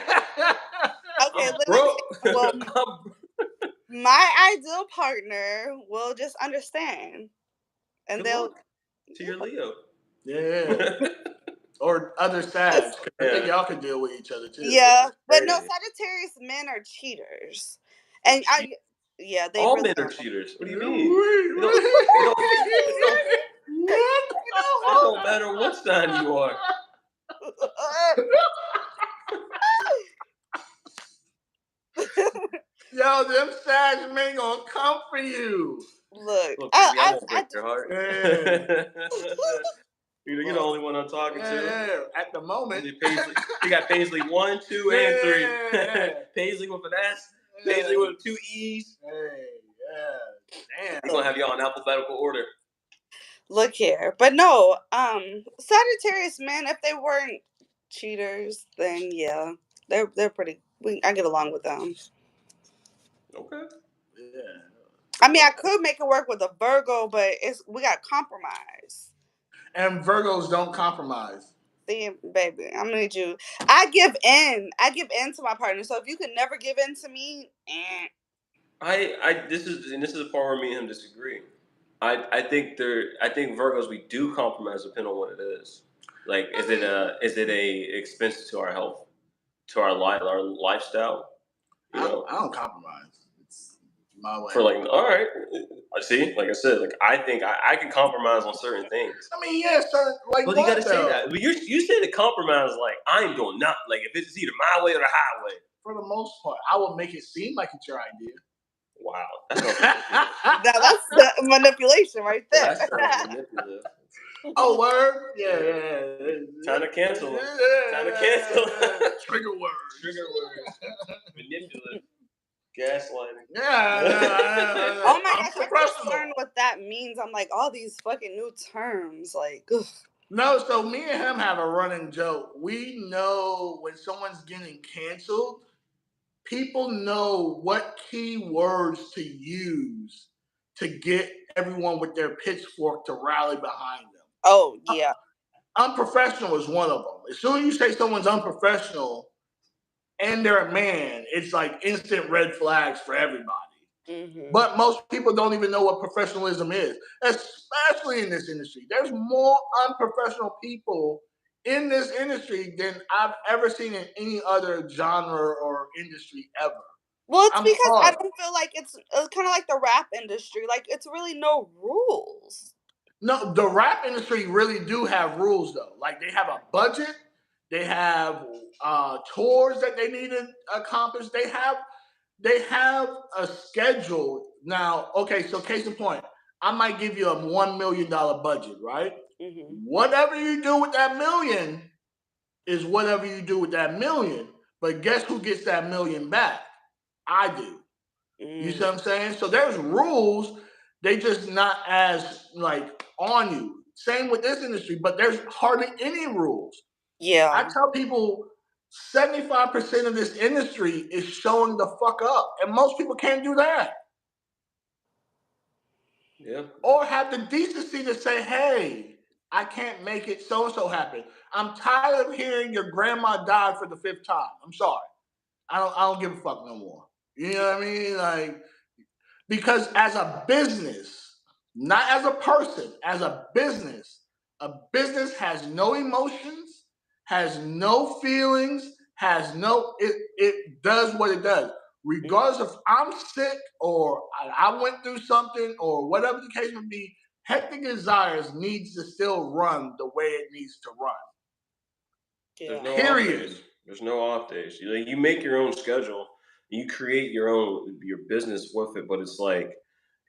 Okay, bro. Well, my ideal partner will just understand, and Good luck to your Leo. Yeah. Or other sides. I think y'all can deal with each other too. Yeah, but no, Sagittarius men are cheaters, and they all really men are are. cheaters. What do you mean? It don't matter what sign you are. know them savage men gonna come for you. Look, Look, baby, I I won't break your heart. Yeah. You're the only one I'm talking to. Yeah, at the moment. Paisley. You got Paisley 1, 2, and 3. Yeah. Paisley with an S. Paisley with 2 E's. Hey, yeah. Damn. We're gonna have y'all in alphabetical order. Look here, but no, Sagittarius men, if they weren't cheaters, then yeah, they're pretty. I get along with them. Okay. Yeah. I mean, I could make it work with a Virgo, but we got compromise. And Virgos don't compromise. See, baby, I'm gonna need you. I give in. I give in to my partner. So if you can never give in to me, This is a part where me and him disagree. I think Virgos, we do compromise depending on what it is. Like, is it a expense to our health, to our lifestyle? I don't compromise. It's my way. For like, all right, I see. Like I said, like I think I can compromise on certain things. I mean, yeah, certain like. But you got to say that. But you say the compromise like I ain't doing nothing. Like if it's either my way or the highway. For the most part, I will make it seem like it's your idea. Wow, that's the manipulation right there. That's manipulative. Oh, word? Yeah. Time to cancel. Time to cancel. Trigger words. Manipulative. Gaslighting. Yeah. Oh my gosh, I just learned what that means. I'm like, all these fucking new terms. Like, ugh. No, so me and him have a running joke. We know when someone's getting canceled, people know what key words to use to get everyone with their pitchfork to rally behind them. Oh, yeah. Unprofessional is one of them. As soon as you say someone's unprofessional and they're a man, it's like instant red flags for everybody. Mm-hmm. But most people don't even know what professionalism is, especially in this industry. There's more unprofessional people in this industry than I've ever seen in any other genre or industry ever. Well, it's because I don't feel like it's kind of like the rap industry. Like, it's really no rules. No, the rap industry really do have rules, though. Like, they have a budget. They have tours that they need to accomplish. They have a schedule. Now, okay, so case in point, I might give you a $1 million budget, right? Mm-hmm. Whatever you do with that million is whatever you do with that million. But guess who gets that million back? I do. You see what I'm saying? So there's rules. They just not as like on you. Same with this industry, but there's hardly any rules. Yeah. I tell people 75% of this industry is showing the fuck up. And most people can't do that. Yeah. Or have the decency to say, hey, I can't make it so-and-so happen. I'm tired of hearing your grandma died for the 5th time. I'm sorry. I don't give a fuck no more. You know what I mean? Like, because as a business, not as a person, as a business has no emotions, has no feelings, it does what it does. Regardless if I'm sick or I went through something or whatever the case may be, Hectic Desires needs to still run the way it needs to run. Yeah. There's no off days. You make your own schedule. You create your business with it, but it's like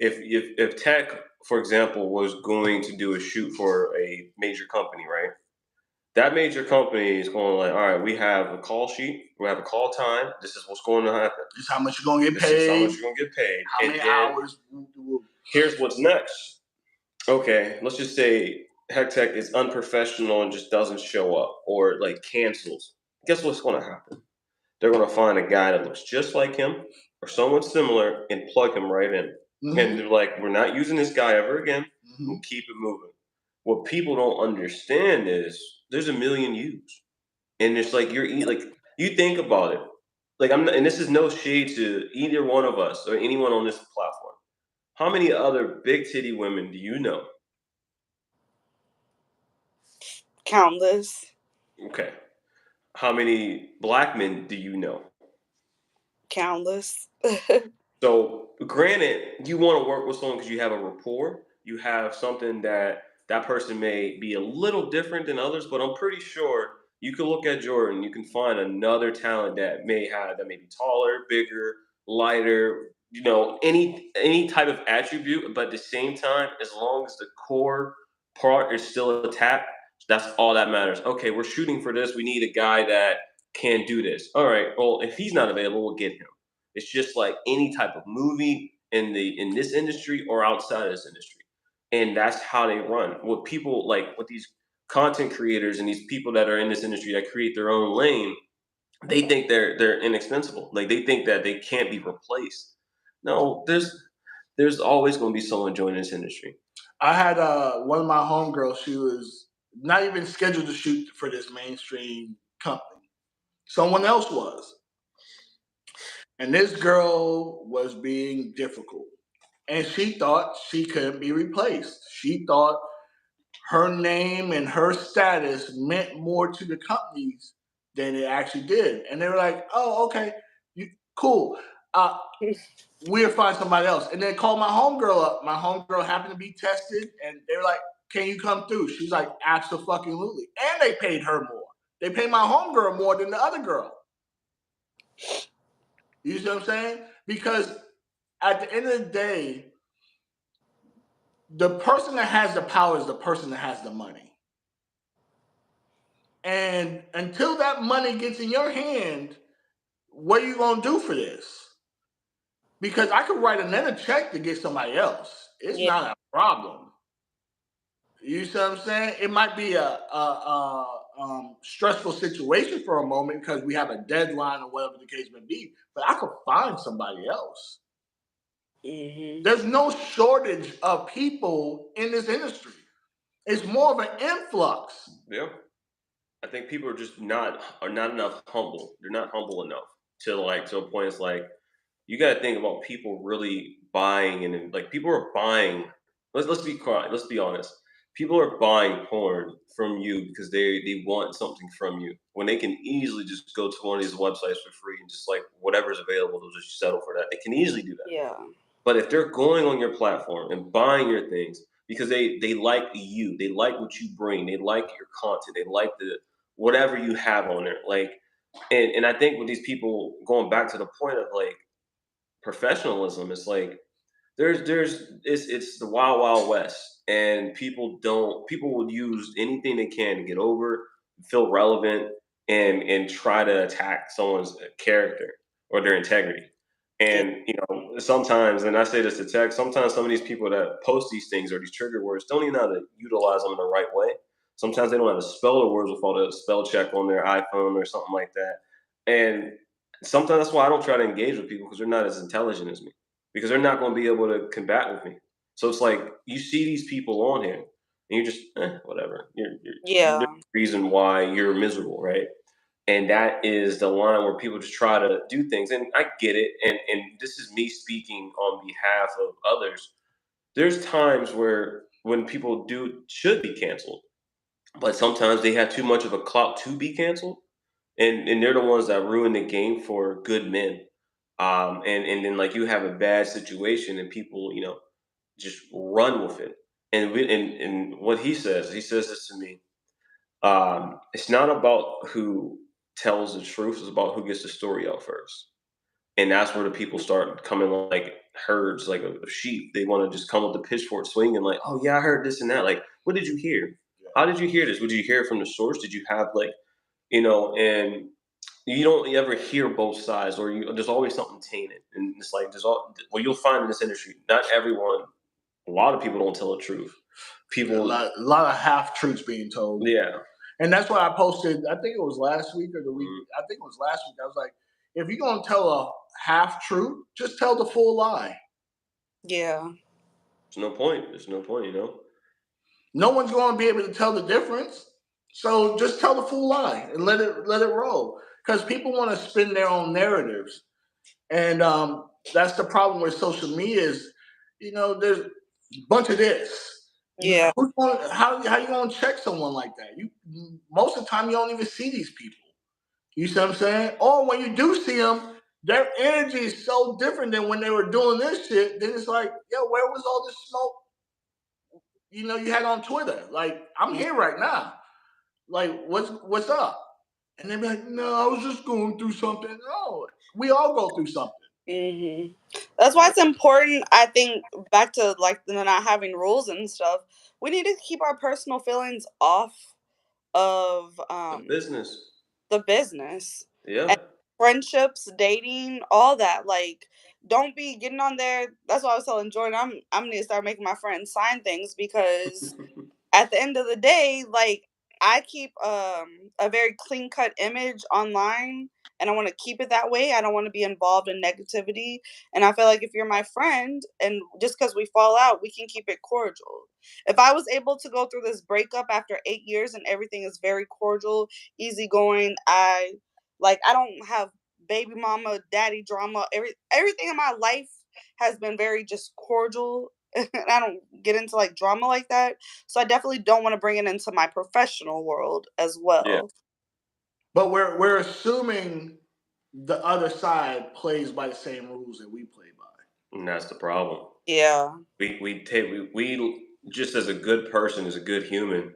if Tech, for example, was going to do a shoot for a major company, right? That major company is going like, all right, we have a call sheet, we have a call time. This is what's going to happen. This is how much you're going to get paid. This is how much you're going to get paid. How many hours? Here's what's next. Okay, let's just say Hectech is unprofessional and just doesn't show up or like cancels. Guess what's going to happen? They're going to find a guy that looks just like him or someone similar and plug him right in. Mm-hmm. And they're like, we're not using this guy ever again. Mm-hmm. We'll keep it moving. What people don't understand is there's a million yous. And it's like you think about it. Like and this is no shade to either one of us or anyone on this platform. How many other big titty women do you know? Countless. Okay. How many black men do you know? Countless. So, granted, you want to work with someone because you have a rapport. You have something that person may be a little different than others, but I'm pretty sure you can look at Jordan. You can find another talent that may be taller, bigger, lighter, any type of attribute, but at the same time, as long as the core part is still attacked, that's all that matters. Okay, we're shooting for this. We need a guy that can do this. All right. Well, if he's not available, we'll get him. It's just like any type of movie in this industry or outside of this industry, and that's how they run. What people like, with these content creators and these people that are in this industry that create their own lane, they think they're inexpensible. Like they think that they can't be replaced. No, there's always going to be someone joining this industry. I had one of my homegirls. She was not even scheduled to shoot for this mainstream company. Someone else was, and this girl was being difficult. And she thought she couldn't be replaced. She thought her name and her status meant more to the companies than it actually did. And they were like, "Oh, okay, cool. Uh, we'll find somebody else." And then called my homegirl up. My homegirl happened to be tested, and they were like, "Can you come through?" She's like, "Absolutely." And they paid her more. They paid my homegirl more than the other girl. You see what I'm saying? Because at the end of the day, the person that has the power is the person that has the money. And until that money gets in your hand, what are you going to do for this? Because I could write another check to get somebody else. It's Yeah. not a problem. You see what I'm saying? It might be a stressful situation for a moment because we have a deadline or whatever the case may be, but I could find somebody else. Mm-hmm. There's no shortage of people in this industry. It's more of an influx. Yeah. I think people are not enough humble. They're not humble enough to a point. It's like you got to think about people really buying, and like people are buying. Let's be quiet. Let's be honest. People are buying porn from you because they want something from you when they can easily just go to one of these websites for free and just like whatever's available, they'll just settle for that. They can easily do that. Yeah. But if they're going on your platform and buying your things because they like you, they like what you bring, they like your content, they like the whatever you have on there. Like, and I think with these people going back to the point of like professionalism, it's like it's the wild wild west, and people would use anything they can to get over, feel relevant, and try to attack someone's character or their integrity. Yeah. And sometimes, and I say this to tech, sometimes some of these people that post these things or these trigger words don't even know how to utilize them in the right way. Sometimes they don't know how to spell the words without a spell check on their iPhone or something like that. And sometimes that's why I don't try to engage with people, because they're not as intelligent as me, because they're not going to be able to combat with me. So it's like you see these people on here, and you're just whatever. There's Yeah. a reason why you're miserable, right? And that is the line where people just try to do things. And I get it. And this is me speaking on behalf of others. There's times where when people do should be canceled, but sometimes they have too much of a clout to be canceled, and they're the ones that ruin the game for good men. And then like you have a bad situation and people just run with it. And what he says this to me. It's not about who tells the truth; it's about who gets the story out first. And that's where the people start coming like herds, like of sheep. They want to just come with the pitchfork swinging, like, "Oh yeah, I heard this and that." Like, what did you hear? How did you hear this? Would you hear it from the source? Did you have like, and you don't ever hear both sides, or there's always something tainted, and it's like you'll find in this industry. Not everyone, a lot of people don't tell the truth. People, A lot of half truths being told. yeah, And that's why I posted, I think it was last week or the week, mm, I think it was last week. I was like, if you're going to tell a half truth, just tell the full lie. Yeah. there's no point. There's no point. No one's going to be able to tell the difference. So just tell the full lie and let it roll. Because people want to spin their own narratives. And that's the problem with social media is, there's a bunch of this. Yeah. How you going to check someone like that? You most of the time you don't even see these people. You see what I'm saying? Or when you do see them, their energy is so different than when they were doing this shit. Then it's like, yo, where was all this smoke? You had on Twitter. Like, I'm here right now. Like, what's up? And they'd be like, no, I was just going through something. No, we all go through something. Hmm. That's why it's important. I think back to like the not having rules and stuff. We need to keep our personal feelings off of The business. the business Yeah. and friendships, dating, all that. Like, don't be getting on there. That's why I was telling Jordan. I'm gonna start making my friends sign things because at the end of the day, like I keep a very clean cut image online and I want to keep it that way. I don't want to be involved in negativity. And I feel like if you're my friend and just because we fall out, we can keep it cordial. If I was able to go through this breakup after 8 years and everything is very cordial, easygoing, I don't have baby mama, daddy drama. Everything in my life has been very just cordial. And I don't get into like drama like that. So I definitely don't want to bring it into my professional world as Yeah. well. But we're assuming the other side plays by the same rules that we play by. And that's the problem. Yeah. We just as a good person, as a good human,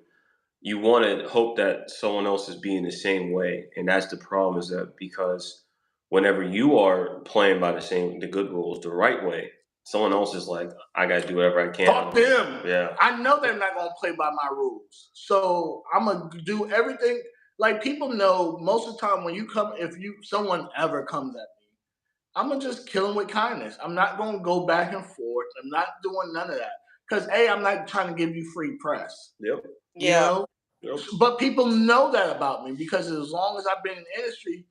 you want to hope that someone else is being the same way, and that's the problem. Is that because whenever you are playing by the good rules, the right way, someone else is like, I got to do whatever I can. Fuck them. Yeah. I know they're not gonna play by my rules, so I'm gonna do everything. Like people know, most of the time when you come, if you someone ever comes at me, I'm gonna just kill them with kindness. I'm not gonna go back and forth. I'm not doing none of that because I'm not trying to give you free press. Yep. You Yeah. know, Yep. but people know that about me because as long as I've been in the industry,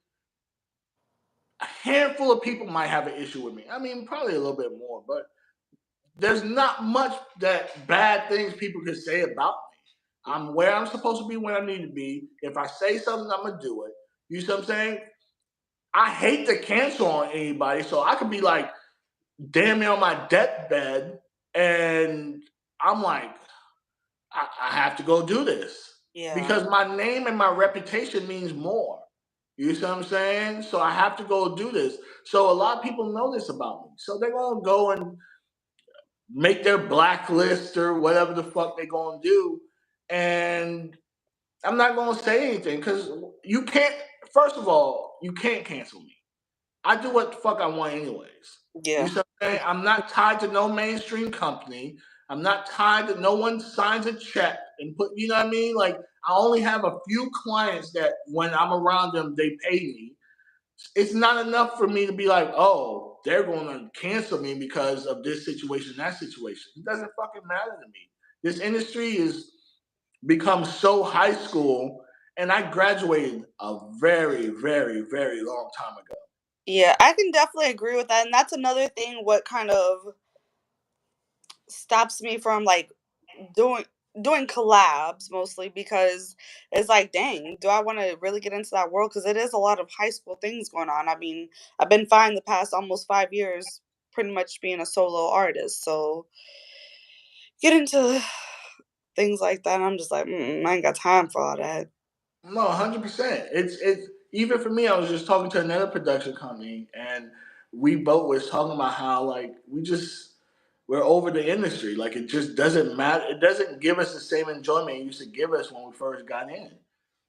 a handful of people might have an issue with me. I mean, probably a little bit more, but there's not much that bad things people can say about me. I'm where I'm supposed to be when I need to be. If I say something, I'm gonna do it. You see what I'm saying? I hate to cancel on anybody, so I could be like damn near on my deathbed, and I'm like, I have to go do this Yeah. because my name and my reputation means more. You see what I'm saying? So I have to go do this. So a lot of people know this about me. So they're gonna go and make their blacklist or whatever the fuck they're gonna do. And I'm not gonna say anything because you can't. First of all, you can't cancel me. I do what the fuck I want anyways. You Yeah. see what I'm saying? I'm not tied to no mainstream company. I'm not tied to no one signs a check and put. You know what I mean? Like I only have a few clients that when I'm around them, they pay me. It's not enough for me to be like, oh, they're going to cancel me because of this situation, that situation. It doesn't fucking matter to me. This industry is become so high school, and I graduated a very, very, very long time ago. Yeah. I can definitely agree with that. And that's another thing what kind of stops me from like doing doing collabs mostly because it's like dang, do I want to really get into that world because it is a lot of high school things going on. I mean, I've been fine the past almost 5 years pretty much being a solo artist, so get into things like that, I'm just like, I ain't got time for all that. No, 100%. It's even for me. I was just talking to another production company, and we both was talking about how like we're over the industry. Like it just doesn't matter. It doesn't give us the same enjoyment it used to give us when we first got in.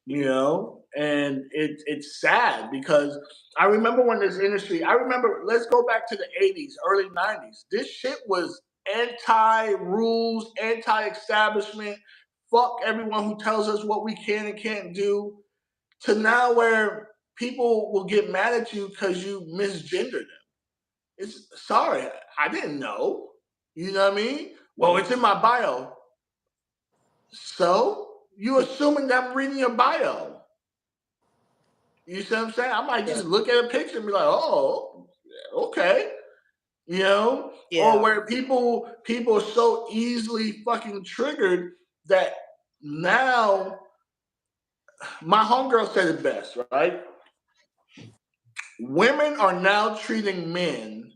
You know, and it's sad because I remember when this industry. I remember. Let's go back to the '80s, early '90s. This shit was anti rules, anti establishment. Fuck everyone who tells us what we can and can't do. To now where people will get mad at you because you misgendered them. It's sorry, I didn't know. You know what I mean? Well, it's in my bio. So you assuming that I'm reading your bio. You see what I'm saying? I might Yeah. just look at a picture and be like, oh, okay. You know? Or Yeah. where people are so easily fucking triggered that now my homegirl said it best, right? Women are now treating men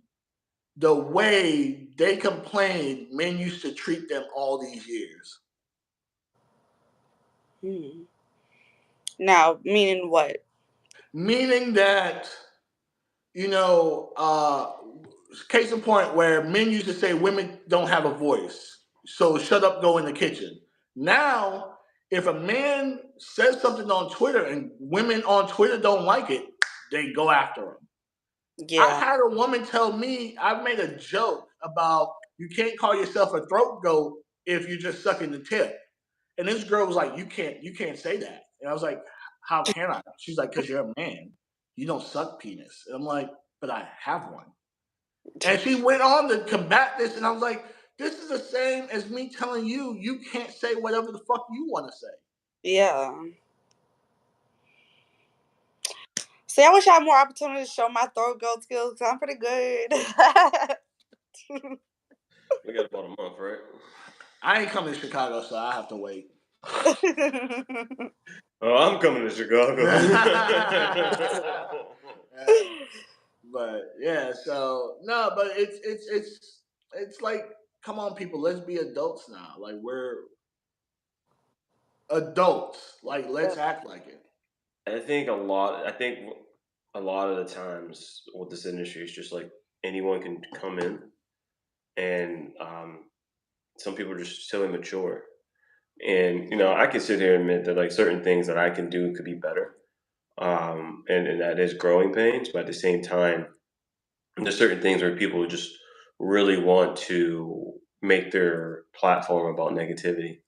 the way they complained men used to treat them all these years. Hmm. Now, meaning what? Meaning that, you know, case in point where men used to say women don't have a voice. So shut up, go in the kitchen. Now, if a man says something on Twitter and women on Twitter don't like it, they go after him. I Yeah. had a woman tell me, I made a joke about you can't call yourself a throat goat if you're just sucking the tip. And this girl was like, you can't say that. And I was like, how can I? She's like, because you're a man. You don't suck penis. And I'm like, but I have one. And she went on to combat this, and I was like, this is the same as me telling you you can't say whatever the fuck you want to say. Yeah. See, I wish I had more opportunity to show my throat goat skills because I'm pretty good. We got about a month, right? I ain't coming to Chicago, so I have to wait. Oh, I'm coming to Chicago. But yeah, so no, but it's like, come on, people, let's be adults now. Like, we're adults. Like, let's act like it. I think a lot of the times with this industry is just like anyone can come in, and some people are just so immature. And I can sit here and admit that like certain things that I can do could be better, and that is growing pains. But at the same time, there's certain things where people just really want to make their platform about negativity,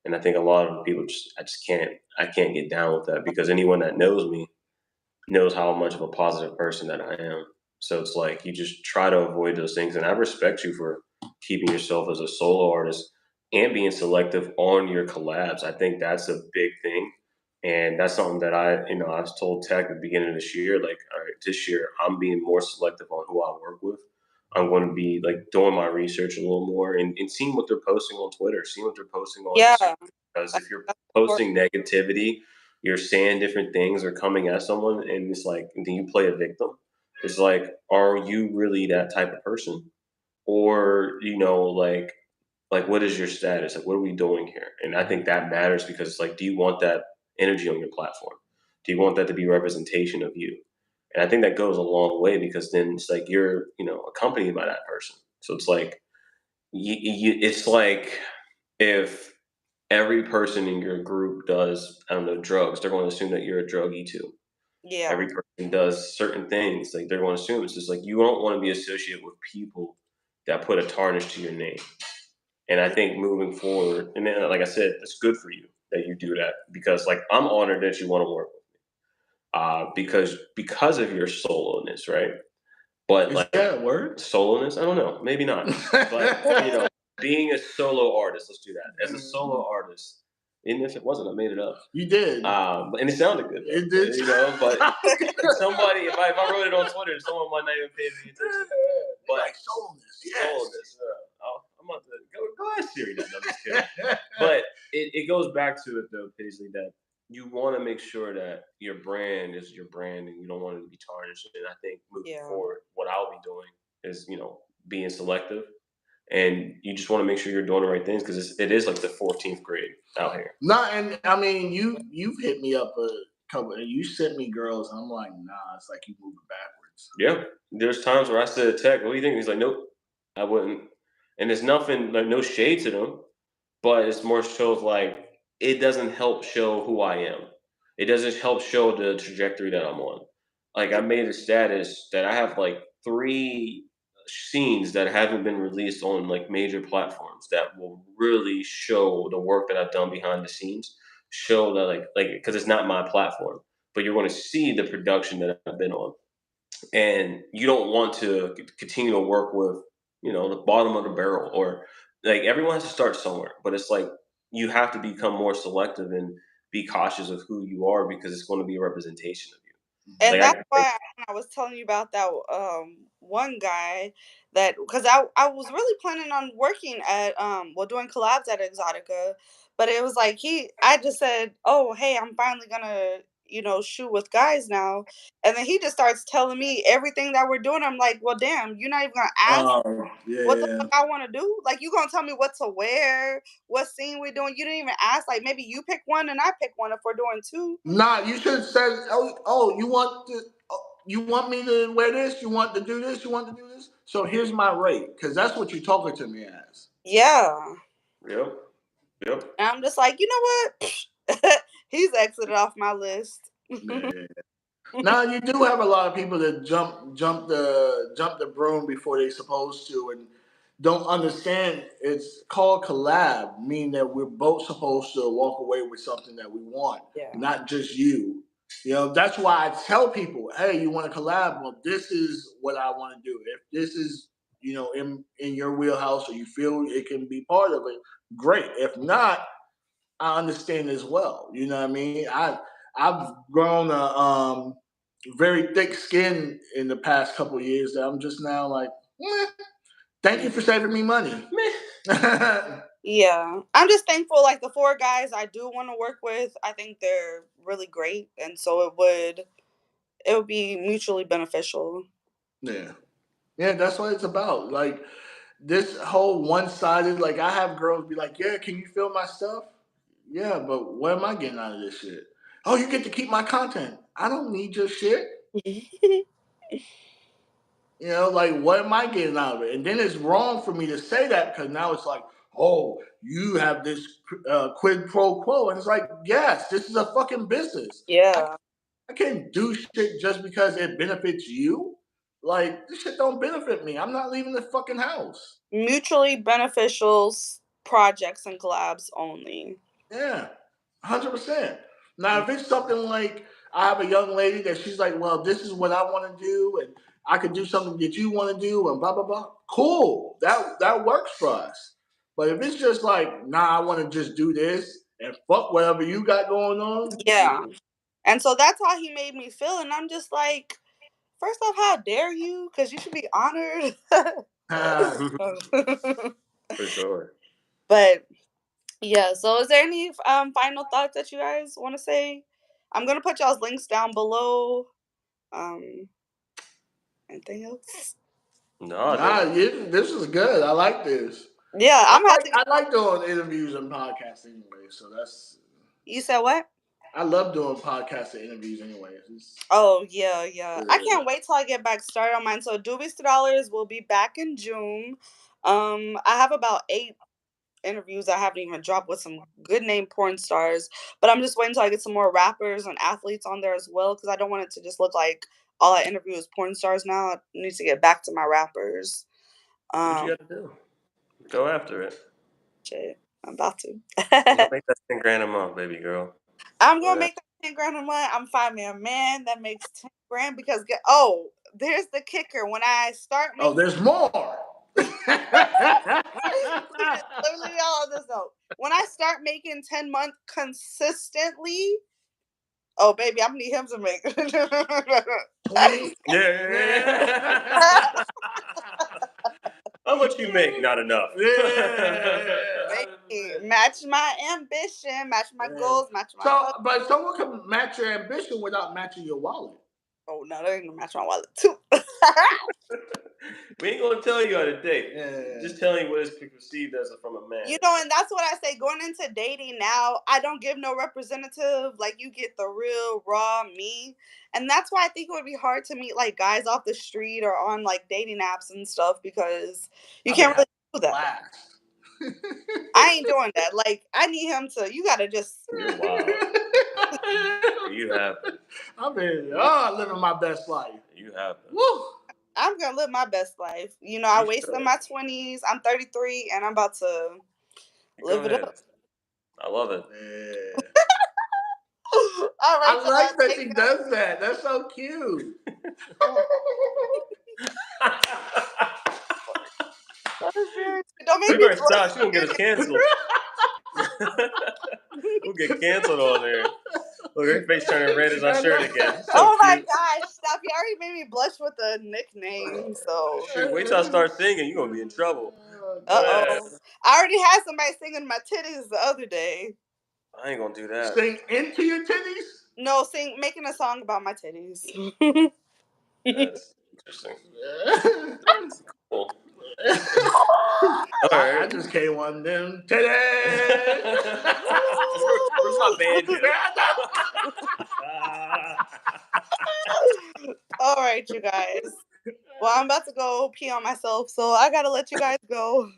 and I think a lot of people I can't get down with that because anyone that knows me knows how much of a positive person that I am. So it's like you just try to avoid those things, and I respect you for keeping yourself as a solo artist and being selective on your collabs. I think that's a big thing, and that's something that I was told Tech at the beginning of this year. Like, all right, this year I'm being more selective on who I work with. I'm going to be like doing my research a little more and seeing what they're posting on Twitter, seeing what they're posting on Yeah. Instagram. Because if you're posting negativity, you're saying different things or coming at someone, and it's like, then you play a victim. It's like, are you really that type of person? Or, like what is your status? Like, what are we doing here? And I think that matters because it's like, do you want that energy on your platform? Do you want that to be representation of you? And I think that goes a long way because then it's like you're, accompanied by that person. So it's like, it's like if every person in your group does, I don't know, drugs, they're going to assume that you're a druggie too. Yeah. Every person does certain things, like they're going to assume it's just like you don't want to be associated with people that put a tarnish to your name. And I think moving forward, and then, like I said, it's good for you that you do that because, like, I'm honored that you want to work with me, because of your soloness, right? But Is like that a word? soloness, I don't know, maybe not, but being a solo artist, let's do that. As a solo artist, even if it wasn't, I made it up. You did. And it sounded good, though, It did. But somebody, if I wrote it on Twitter, someone might not even pay any attention. But like soloness, yes. Soloness. I'm about to go ask Siri that. No, I'm just kidding. But it goes back to it though, Paisley, that you want to make sure that your brand is your brand, and you don't want it to be tarnished. And I think moving Yeah. forward, what I'll be doing is being selective, and you just want to make sure you're doing the right things because it is like the 14th grade out here. No, and I mean you've hit me up a couple, and you sent me girls, and I'm like, nah, it's like you moving backwards. Yeah, there's times where I said, "Tech, what do you think?" He's like, "Nope, I wouldn't." And it's nothing like no shade to them, but it's more so of like it doesn't help show who I am. It doesn't help show the trajectory that I'm on. Like I made a status that I have like 3 scenes that haven't been released on like major platforms that will really show the work that I've done behind the scenes. Show that like because it's not my platform, but you're going to see the production that I've been on, and you don't want to continue to work with the bottom of the barrel, or like everyone has to start somewhere, but it's like you have to become more selective and be cautious of who you are because it's going to be a representation of you. And Like that's why I was telling you about that one guy that because I was really planning on working at doing collabs at Exotica, but it was like I just said, "Oh, hey, I'm finally gonna, shoot with guys now." And then he just starts telling me everything that we're doing. I'm like, "Well, damn, you're not even gonna ask what the fuck I want to do? Like, you gonna tell me what to wear, what scene we're doing? You didn't even ask. Like, maybe you pick one and I pick one if we're doing 2." Nah, you should have said, oh, you want me to wear this? You want to do this? You want to do this? So here's my rate, because that's what you're talking to me as. Yeah. Yep. Yep. And I'm just like, you know what? He's exited off my list. Yeah. Now you do have a lot of people that jump the broom before they supposed to, and don't understand. It's called collab, meaning that we're both supposed to walk away with something that we want, Yeah. not just you. You know, that's why I tell people, hey, you want to collab? Well, this is what I want to do. If this is, in your wheelhouse, or you feel it can be part of it, great. If not, I understand as well. You know what I mean? I've grown a very thick skin in the past couple of years that I'm just now like, thank you for saving me money. Yeah, I'm just thankful. Like the 4 guys I do want to work with, I think they're really great, and so it would be mutually beneficial. Yeah, yeah, that's what it's about. Like this whole one-sided. Like I have girls be like, yeah, can you film my stuff? Yeah, but what am I getting out of this shit? Oh, you get to keep my content. I don't need your shit. You know, like what am I getting out of it? And then it's wrong for me to say that because now it's like, oh, you have this quid pro quo, and it's like, yes, this is a fucking business. Yeah, I can't do shit just because it benefits you. Like this shit don't benefit me. I'm not leaving the fucking house. mutually beneficial projects and collabs only. Yeah, 100%. Now, if it's something like I have a young lady that she's like, well, this is what I want to do, and I could do something that you want to do, and blah blah blah. Cool, that works for us. But if it's just like, nah, I want to just do this and fuck whatever you got going on. Yeah, and so that's how he made me feel, and I'm just like, first off, how dare you? Because you should be honored. For sure. But yeah, so is there any final thoughts that you guys want to say? I'm gonna put y'all's links down below. Um, anything else? No, Nah, this is good. I like this. Yeah, I'm gonna have to. I like doing interviews and podcasts anyway. So that's You said what? I love doing podcasts and interviews anyway. Oh yeah, yeah. I Yeah. can't wait till I get back started on mine. So Doobies to Dollars will be back in June. I have about 8 interviews I haven't even dropped with some good name porn stars, but I'm just waiting till I get some more rappers and athletes on there as well because I don't want it to just look like all I interview is porn stars now. I need to get back to my rappers. do what you Um, got to do. Go after it. shit, I'm about to. You're gonna make that 10 grand a month, baby girl. I'm Go gonna ahead. make that 10 grand a month. I'm finding a man that makes 10 grand because there's the kicker. When I start Oh, making there's more. let me all of this though. When I start making 10 months consistently, oh baby, I'm gonna need him to make 20. Yeah. How much you make? Not enough. baby, match my ambition, match my goals, match my So, hustle. but someone can match your ambition without matching your wallet. Oh no, that ain't gonna match my wallet too. We ain't gonna tell you how to date. Yeah. Just telling you what is perceived as from a man. And that's what I say. Going into dating now, I don't give no representative. Like you get the real raw me, and that's why I think it would be hard to meet like guys off the street or on like dating apps and stuff because you can't really do that. I ain't doing that. Like I need him to. You gotta just. You're wild. You have. Living my best life. You have. Woo! I'm gonna live my best life. I You wasted should. my 20s. I'm 33, and I'm about to live Go it ahead. up. I love it. Yeah. All right, I like that she does that. That's so cute. Don't make We me better stop. She gonna get us canceled. We'll get canceled on there. Look, her face turning red as our shirt again. So oh my cute. gosh, stop. You already made me blush with the nickname. So Shoot, wait till I start singing. You're gonna be in trouble. uh-oh. I already had somebody singing my titties the other day. I ain't gonna do that. Sing into your titties? No, making a song about my titties. That's interesting. That's Cool. I just came on them titties. Where's my banjo? All right, you guys. Well, I'm about to go pee on myself, so I gotta let you guys go.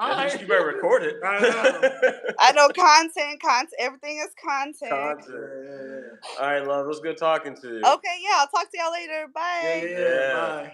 You better record it. I know. I know content. Everything is content. Yeah. All right, love. It was good talking to you. Okay, yeah. I'll talk to y'all later. Bye. Yeah. Bye.